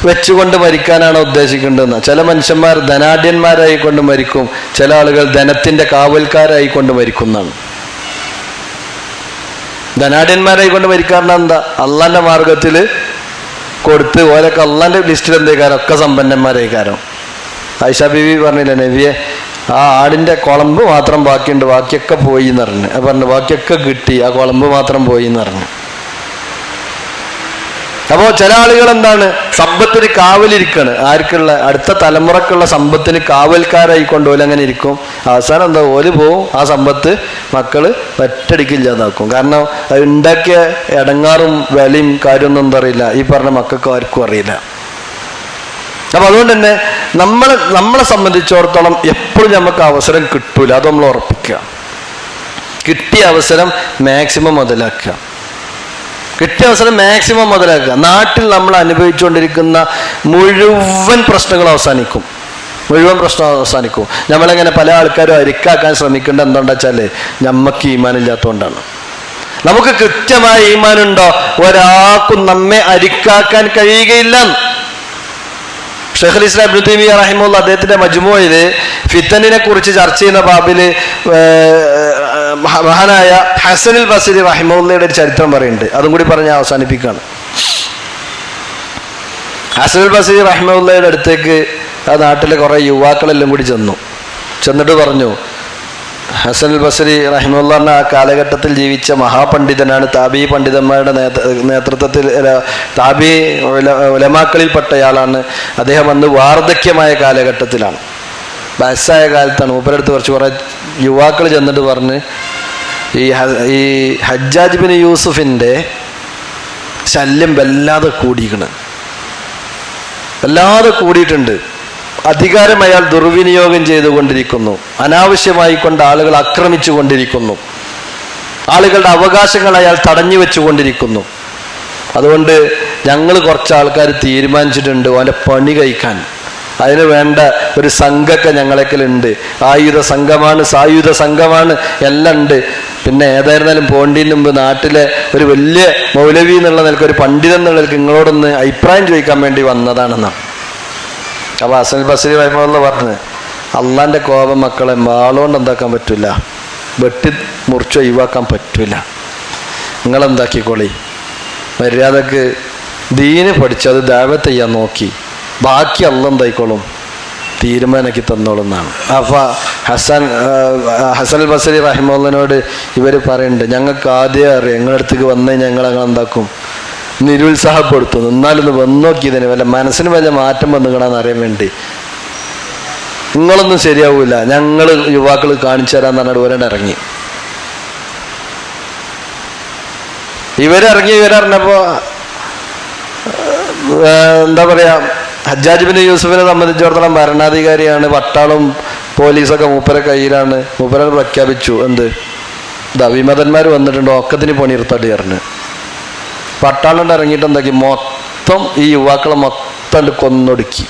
വെച്ചുകൊണ്ട് മരിക്കാനാണോ ഉദ്ദേശിക്കേണ്ടതെന്ന്. ചില മനുഷ്യന്മാർ ധനാഢ്യന്മാരായിക്കൊണ്ട് മരിക്കും, ചില ആളുകൾ ധനത്തിൻ്റെ കാവൽക്കാരായിക്കൊണ്ട് മരിക്കുന്നതാണ്. ധനാഢ്യന്മാരായിക്കൊണ്ട് മരിക്കാറുണ്ട് എന്താ, അള്ളാൻ്റെ മാർഗത്തിൽ കൊടുത്ത് ഓരൊക്കെ അള്ളാൻ്റെ ലിസ്റ്റിൽ എന്തേക്കാരം, ഒക്കെ സമ്പന്നന്മാരായിക്കാരം. ആയിഷ ബീവി പറഞ്ഞില്ല, നബിയെ ആ ആടിൻ്റെ കുളമ്പ് മാത്രം ബാക്കിയുണ്ട്, ബാക്കിയൊക്കെ പോയി എന്ന് പറഞ്ഞു. പറഞ്ഞു ബാക്കിയൊക്കെ കിട്ടി, ആ കുളമ്പ് മാത്രം പോയി എന്ന് പറഞ്ഞു. അപ്പോൾ ചില ആളുകൾ എന്താണ്, സമ്പത്തിന് കാവലിരിക്കാണ്. ആർക്കുള്ള, അടുത്ത തലമുറക്കുള്ള സമ്പത്തിന് കാവൽക്കാരായിക്കൊണ്ട് ഓലങ്ങനെ ഇരിക്കും. അവസാനം എന്താ, ഓല് പോവും, ആ സമ്പത്ത് മക്കള് ഒറ്റടിക്കില്ലാതാക്കും. കാരണം അത് ഉണ്ടാക്കിയ ഇടങ്ങാറും വിലയും കാര്യമൊന്നും എന്താ അറിയില്ല, ഈ പറഞ്ഞ മക്കൾക്ക് ആർക്കും അറിയില്ല. അപ്പം അതുകൊണ്ട് തന്നെ നമ്മളെ സംബന്ധിച്ചിടത്തോളം എപ്പോഴും നമുക്ക് അവസരം കിട്ടൂല, അത് നമ്മൾ ഉറപ്പിക്കുക. കിട്ടിയ അവസരം മാക്സിമം മുതലാക്കുക. നാട്ടിൽ നമ്മൾ അനുഭവിച്ചുകൊണ്ടിരിക്കുന്ന മുഴുവൻ പ്രശ്നങ്ങളും അവസാനിക്കും. നമ്മളെങ്ങനെ പല ആൾക്കാരും അരിക്കാക്കാൻ ശ്രമിക്കേണ്ടത് എന്തുകൊണ്ടാ വെച്ചാല് നമുക്ക് ഈമാനില്ലാത്തതുകൊണ്ടാണ്. നമുക്ക് കൃത്യമായ ഈമാനുണ്ടോ ഒരാൾക്കും നമ്മെ അരിക്കാക്കാൻ കഴിയുകയില്ല. ഷെയ്ഖുൽ ഇസ്ലാം ഇബ്നു തൈമിയ്യ റഹിമഹുല്ലാഹ് അദ്ദേഹത്തിന്റെ മജ്മൂഇല് ഫിത്തനിനെ കുറിച്ച് ചർച്ച ചെയ്യുന്ന ബാബില് മഹാനായ ഹസനുൽ ബസ്രി റഹിമഹുല്ലയുടെ ഒരു ചരിത്രം പറയുന്നുണ്ട്. അതും കൂടി പറഞ്ഞ് അവസാനിപ്പിക്കുകയാണ്. ഹസനുൽ ബസ്രി റഹിമഹുല്ലയുടെ അടുത്തേക്ക് ആ നാട്ടിലെ കുറെ യുവാക്കളെല്ലാം കൂടി ചെന്നിട്ട് പറഞ്ഞു, ഹസനുൽ ബസ്രി റഹിമഹുല്ലാഹ് ആ കാലഘട്ടത്തിൽ ജീവിച്ച മഹാപണ്ഡിതനാണ്. താബി പണ്ഡിതന്മാരുടെ നേതൃത്വത്തിൽ താബി ഉലമാക്കളിൽപ്പെട്ടയാളാണ്. അദ്ദേഹം അന്ന് വാർദ്ധക്യമായ കാലഘട്ടത്തിലാണ്, വയസ്സായ കാലത്താണ്. മൂപ്പരടുത്ത് കുറെ യുവാക്കൾ ചെന്നിട്ട് പറഞ്ഞ്, ഈ ഹജ്ജാജ് ബിൻ യൂസുഫിൻ്റെ ശല്യം വല്ലാതെ കൂടിയിട്ടുണ്ട്. അധികാരം അയാൾ ദുർവിനിയോഗം ചെയ്തുകൊണ്ടിരിക്കുന്നു. അനാവശ്യമായി കൊണ്ട് ആളുകൾ ആക്രമിച്ചു കൊണ്ടിരിക്കുന്നു. ആളുകളുടെ അവകാശങ്ങൾ അയാൾ തടഞ്ഞു വെച്ചുകൊണ്ടിരിക്കുന്നു. അതുകൊണ്ട് ഞങ്ങൾ കുറച്ച് ആൾക്കാർ തീരുമാനിച്ചിട്ടുണ്ട് അവൻ്റെ പണി കഴിക്കാൻ. അതിന് വേണ്ട ഒരു സംഘമൊക്കെ ഞങ്ങളെക്കലുണ്ട്. ആയുധ സംഘമാണ്, സായുധ സംഘമാണ്, എല്ലാം ഉണ്ട്. പിന്നെ ഏതായിരുന്നാലും പോണ്ടീന് മുമ്പ് നാട്ടിലെ ഒരു വലിയ മൗലവി എന്നുള്ള നിലക്ക്, ഒരു പണ്ഡിതൻ എന്നുള്ള നിലക്ക് നിങ്ങളോടൊന്ന് അഭിപ്രായം ചോദിക്കാൻ വേണ്ടി വന്നതാണെന്നാണ്. അപ്പോൾ ഹസനുൽ ബസ്രി റഹിമഹുല്ലാഹ് പറഞ്ഞ്, അള്ളാൻ്റെ കോപം മക്കളെ വാളുകൊണ്ട് എന്താക്കാൻ പറ്റില്ല, വെട്ടി മുറിച്ച് ഒഴിവാക്കാൻ പറ്റില്ല. നിങ്ങളെന്താക്കിക്കോളി, മര്യാദക്ക് ദീന് പഠിച്ച് അത് ദഅവത്ത് ചെയ്യാൻ നോക്കി, ബാക്കി അള്ളാഹ് എന്തായിക്കോളും തീരുമാനാക്കി തന്നോളുന്നാണ്. അപ്പോൾ ഹസനുൽ ബസ്രി റഹിമഹുല്ലാഹിനോട് ഇവർ പറയുന്നുണ്ട്, ഞങ്ങൾക്ക് ആദ്യം അറിയാം നിങ്ങളുടെ അടുത്തേക്ക് വന്ന് ഞങ്ങൾ എന്താക്കും, നിരുത്സാഹപ്പെടുത്തുന്നു. എന്നാലൊന്ന് വന്നോക്കിയതിന് വല്ല മനസ്സിന് വല്ല മാറ്റം വന്നുകിടാന്ന് അറിയാൻ വേണ്ടി. നിങ്ങളൊന്നും ശരിയാവൂല, ഞങ്ങൾ യുവാക്കൾ കാണിച്ചു തരാന്ന് പറഞ്ഞിട്ട് ഇവരിറങ്ങി. ഇവരറിഞ്ഞപ്പോ എന്താ പറയാ, ഹജ്ജാജ് ബിൻ യൂസുഫിനെ സംബന്ധിച്ചിടത്തോളം ഭരണാധികാരിയാണ്, പട്ടാളം പോലീസൊക്കെ മൂപ്പരെ കയ്യിലാണ്. മൂപ്പരെ പ്രഖ്യാപിച്ചു, എന്ത് വിമതന്മാർ വന്നിട്ടുണ്ടോ ഒക്കത്തിന് പണിയെടുത്തടി അറിഞ്ഞ്. പട്ടാളം ഇറങ്ങിയിട്ട് എന്താക്കി, മൊത്തം ഈ യുവാക്കളെ മൊത്തം കൊന്നൊടുക്കി.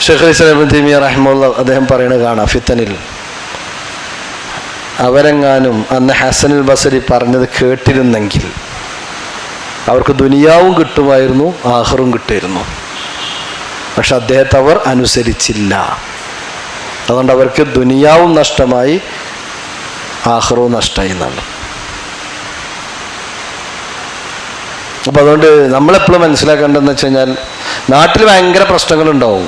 ഷെയ്ഖുൽ ഇസ്ലാം ഇബ്നു തൈമിയ്യ റഹിമഹുല്ലാഹ് അദ്ദേഹം പറയുന്നത് കാണാം ഫിത്തനിൽ, അവരെങ്ങാനും അന്ന് ഹസനുൽ ബസ്രി പറഞ്ഞത് കേട്ടിരുന്നെങ്കിൽ അവർക്ക് ദുനിയാവും കിട്ടുമായിരുന്നു, ആഖിറും കിട്ടുമായിരുന്നു. പക്ഷെ അദ്ദേഹത്തെ അവർ അനുസരിച്ചില്ല. അതുകൊണ്ട് അവർക്ക് ദുനിയാവും നഷ്ടമായി, ആഖിറവും നഷ്ടമായി എന്നാണ്. അപ്പം അതുകൊണ്ട് നമ്മളെപ്പോഴും മനസ്സിലാക്കേണ്ടതെന്ന് വെച്ച് കഴിഞ്ഞാൽ, നാട്ടിൽ ഭയങ്കര പ്രശ്നങ്ങളുണ്ടാവും.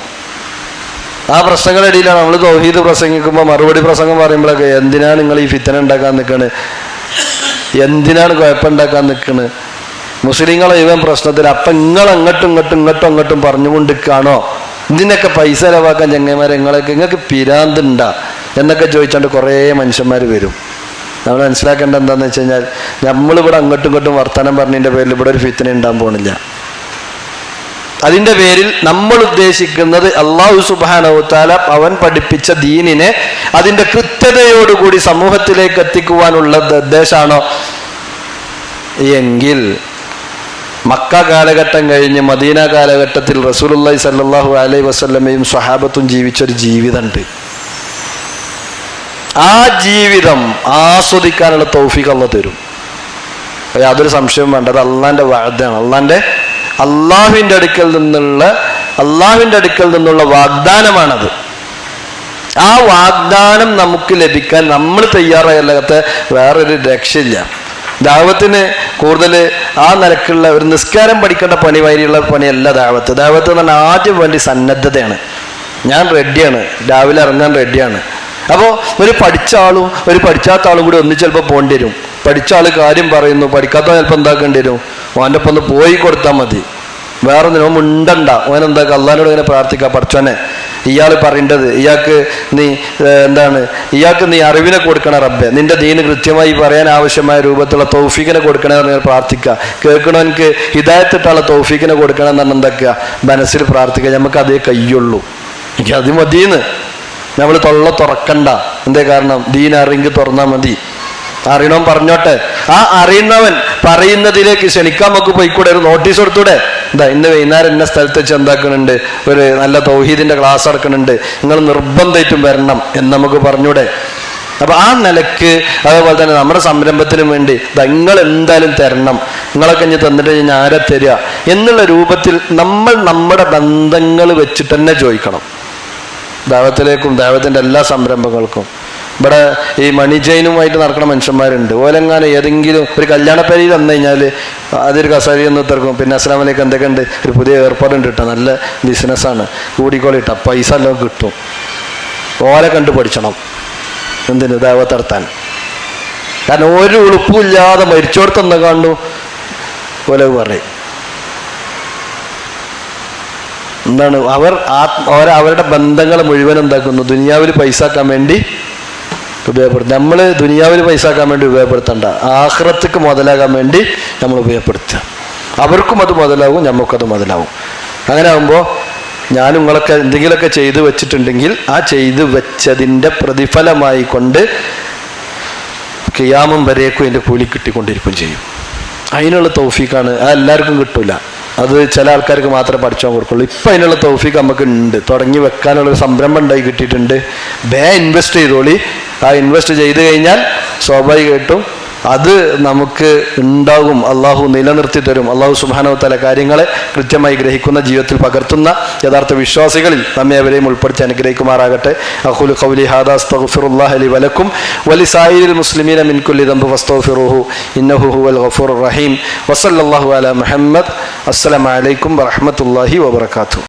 ആ പ്രശ്നങ്ങളിടയിലാണ് നമ്മൾ തൗഹീദ് പ്രസംഗിക്കുമ്പോൾ മറുപടി പ്രസംഗം പറയുമ്പോഴൊക്കെ, എന്തിനാണ് നിങ്ങൾ ഈ ഫിത്തന ഉണ്ടാക്കാൻ നിൽക്കണ്, എന്തിനാണ് കുഴപ്പമുണ്ടാക്കാൻ നിൽക്കണ്, മുസ്ലിങ്ങളെ ഇവൻ പ്രശ്നത്തിൽ, അപ്പം നിങ്ങൾ അങ്ങോട്ടും പറഞ്ഞുകൊണ്ടിരിക്കുകയാണോ, ഇതിനൊക്കെ പൈസ ചിലവാക്കാൻ ചങ്ങന്മാരെ നിങ്ങൾക്ക് പിരാന്തുണ്ടാ എന്നൊക്കെ ചോദിച്ചാണ്ട് കുറേ മനുഷ്യന്മാർ വരും. നമ്മൾ മനസ്സിലാക്കേണ്ടത് എന്താണെന്ന് വെച്ച് കഴിഞ്ഞാൽ, നമ്മളിവിടെ അങ്ങോട്ടും വർത്തമാനം പറഞ്ഞതിൻ്റെ പേരിൽ ഇവിടെ ഒരു ഫിത്തന ഉണ്ടാകാൻ പോണില്ല. അതിൻ്റെ പേരിൽ നമ്മൾ ഉദ്ദേശിക്കുന്നത് അല്ലാഹു സുബ്ഹാനഹു വ തആല അവൻ പഠിപ്പിച്ച ദീനിനെ അതിൻ്റെ കൃത്യതയോടുകൂടി സമൂഹത്തിലേക്ക് എത്തിക്കുവാനുള്ള ഉദ്ദേശമാണോ എങ്കിൽ, മക്ക കാലഘട്ടം കഴിഞ്ഞ് മദീന കാലഘട്ടത്തിൽ റസൂലുള്ളാഹി സ്വല്ലല്ലാഹു അലൈഹി വസല്ലമയും സ്വഹാബത്തും ജീവിച്ചൊരു ജീവിതമുണ്ട്. ആ ജീവിതം ആസ്വദിക്കാനുള്ള തൗഫീഖ് അല്ലാഹു തരും, യാതൊരു സംശയവും വേണ്ട. അത് അള്ളാന്റെ വഅദാണ്, അള്ളാഹുവിൻ്റെ അടുക്കൽ നിന്നുള്ള വാഗ്ദാനമാണത്. ആ വാഗ്ദാനം നമുക്ക് ലഭിക്കാൻ നമ്മൾ തയ്യാറായല്ലാത്ത വേറൊരു രക്ഷയില്ല. ദഅവത്തിന് കൂടുതൽ ആ നിലക്കുള്ള ഒരു നിസ്കാരം പഠിക്കേണ്ട പണിവാരിയുള്ള പണിയല്ല ദഅവത്ത്. ദഅവത്ത് എന്ന് പറഞ്ഞാൽ ആദ്യം വേണ്ടി സന്നദ്ധതയാണ്. ഞാൻ റെഡിയാണ്, രാവിലെ ഇറങ്ങാൻ റെഡിയാണ്. അപ്പോൾ ഒരു പഠിച്ച ആളും ഒരു പഠിച്ചാത്ത ആളും കൂടി ഒന്നിച്ച് ചിലപ്പോൾ പോകേണ്ടി വരും. പഠിച്ച ആൾ കാര്യം പറയുന്നു, പഠിക്കാത്ത ചിലപ്പോൾ എന്താക്കേണ്ടി വരും, ഓൻ്റെ ഒപ്പം ഒന്ന് പോയി കൊടുത്താൽ മതി, വേറെ ഒന്നിനും മുണ്ടണ്ട. ഓൻ എന്താക്കുക, അള്ളാഹിനോട് ഇങ്ങനെ പ്രാർത്ഥിക്കുക, പഠിച്ചോനെ ഇയാൾ പറയേണ്ടത് ഇയാൾക്ക് നീ അറിവിനെ കൊടുക്കണം റബ്ബെ, നിന്റെ ദീന് കൃത്യമായി പറയാൻ ആവശ്യമായ രൂപത്തിലുള്ള തൗഫീഖിനെ കൊടുക്കണമെന്ന് പറഞ്ഞാൽ പ്രാർത്ഥിക്കുക. കേൾക്കണമെനിക്ക് ഹിദായത്തിട്ടുള്ള തൗഫീഖിനെ കൊടുക്കണം എന്ന് പറഞ്ഞാൽ എന്താക്കുക, മനസ്സിൽ പ്രാർത്ഥിക്കുക. നമുക്ക് അതേ കയ്യുള്ളൂ. എനിക്ക് അത് മതിയെന്ന് നമ്മൾ തൊള്ള തുറക്കണ്ട. എന്തേ കാരണം, ദീൻ അറിയെങ്കിൽ തുറന്നാൽ മതി. അറിയണവൻ പറഞ്ഞോട്ടെ. ആ അറിയുന്നവൻ പറയുന്നതിലേക്ക് ക്ഷണിക്കാൻ നമുക്ക് പോയിക്കൂടെ, ഒരു നോട്ടീസ് കൊടുത്തൂടെ, ഇന്ന് വൈകുന്നേരം ഇന്ന സ്ഥലത്ത് വെച്ച് എന്താക്കുന്നുണ്ട്, ഒരു നല്ല തൗഹീദിന്റെ ക്ലാസ് നടക്കുന്നുണ്ട്, നിങ്ങൾ നിർബന്ധമായിട്ടും വരണം എന്ന് നമുക്ക് പറഞ്ഞൂടെ. അപ്പൊ ആ നിലക്ക് അതേപോലെ തന്നെ നമ്മുടെ സംരംഭത്തിനും വേണ്ടി നിങ്ങൾ എന്തായാലും തരണം, നിങ്ങളൊക്കെ ഇനി തന്നിട്ട് ഞാൻ ആരെ തരിക എന്നുള്ള രൂപത്തിൽ നമ്മൾ നമ്മുടെ ബന്ധങ്ങൾ വെച്ചിട്ട് തന്നെ ചോദിക്കണം. ദാവത്തിലേക്കും ദാവത്തിന്റെ എല്ലാ സംരംഭങ്ങൾക്കും. ഇവിടെ ഈ മണി ചെയിനുമായിട്ട് നടക്കുന്ന മനുഷ്യന്മാരുണ്ട്. ഓലെങ്ങാനും ഏതെങ്കിലും ഒരു കല്യാണപ്പേരിയിൽ വന്നു കഴിഞ്ഞാൽ അതൊരു കസേരയൊന്നും തിറക്കും. പിന്നെ അസ്സലാമു അലൈക്കും എന്തൊക്കെ ഉണ്ട്, ഒരു പുതിയ ഏർപ്പാടുണ്ട് കേട്ടോ, നല്ല ബിസിനസ്സാണ്, കൂടിക്കോളിട്ട പൈസ എല്ലാം കിട്ടും. ഓലെ കണ്ടു പഠിച്ചണം. എന്തിന് ദാവത്ത് നടത്താൻ. കാരണം ഒരു ഉളുപ്പുമില്ലാതെ മരിച്ചോടത്തെന്ന് കണ്ടു ഓലെ പറയും. എന്താണ് അവരുടെ ബന്ധങ്ങൾ മുഴുവൻ എന്താക്കുന്നു, ദുനിയാവിൽ പൈസ ആക്കാൻ വേണ്ടി ഉപയോഗപ്പെടുത്തും. നമ്മൾ ദുനിയാവിൽ പൈസ ആക്കാൻ വേണ്ടി ഉപയോഗപ്പെടുത്തണ്ട, ആഖിറത്തേക്ക് മുതലാകാൻ വേണ്ടി നമ്മൾ ഉപയോഗപ്പെടുത്തുക. അവർക്കും അത് മുതലാവും, നമുക്കത് മുതലാവും. അങ്ങനെ ആകുമ്പോൾ ഞാനും നിങ്ങളൊക്കെ എന്തെങ്കിലുമൊക്കെ ചെയ്തു വെച്ചിട്ടുണ്ടെങ്കിൽ ആ ചെയ്തു വെച്ചതിൻ്റെ പ്രതിഫലമായി കൊണ്ട് ഖിയാമം വരേക്കും അതിൻ്റെ കൂലി കിട്ടിക്കൊണ്ടിരിക്കുകയും ചെയ്യും. അതിനുള്ള തൗഫീഖാണ്. അത് എല്ലാവർക്കും കിട്ടൂല, അത് ചില ആൾക്കാർക്ക് മാത്രമേ പഠിച്ചാൽ കൊടുക്കുള്ളൂ. ഇപ്പം അതിനുള്ള തൗഫീഖ് നമുക്ക് ഉണ്ട്, തുടങ്ങി വെക്കാനുള്ളൊരു സംരംഭം ഉണ്ടായി കിട്ടിയിട്ടുണ്ട്. ഇൻവെസ്റ്റ് ചെയ്തോളി. ആ ഇൻവെസ്റ്റ് ചെയ്ത് കഴിഞ്ഞാൽ സ്വാഭാവികമായിട്ടും അത് നമുക്ക് ഉണ്ടാകും. അള്ളാഹു നിലനിർത്തി തരും. അള്ളാഹു സുബ്ഹാനഹു വ തആല കാര്യങ്ങളെ കൃത്യമായി ഗ്രഹിക്കുന്ന, ജീവിതത്തിൽ പകർത്തുന്ന യഥാർത്ഥ വിശ്വാസികളിൽ നമ്മെ അവരെയും ഉൾപ്പെടുത്തി അനുഗ്രഹിക്കുമാറാകട്ടെ. അഖൂലു ഖൗലി ഹാദാ അസ്തഗ്ഫിറുല്ലാഹ ലി വലക്കും വലിസായിരിൽ മുസ്ലിമീന മിൻ കുല്ലി ദംബ് ഫസ്തഗ്ഫിറുഹു ഇന്നഹു ഹുവൽ ഗഫൂറുർ റഹീം. വസല്ലല്ലാഹു അലാ മുഹമ്മദ്. അസ്സലാമു അലൈക്കും വറഹ്മത്തുള്ളാഹി വബറകാതുഹു.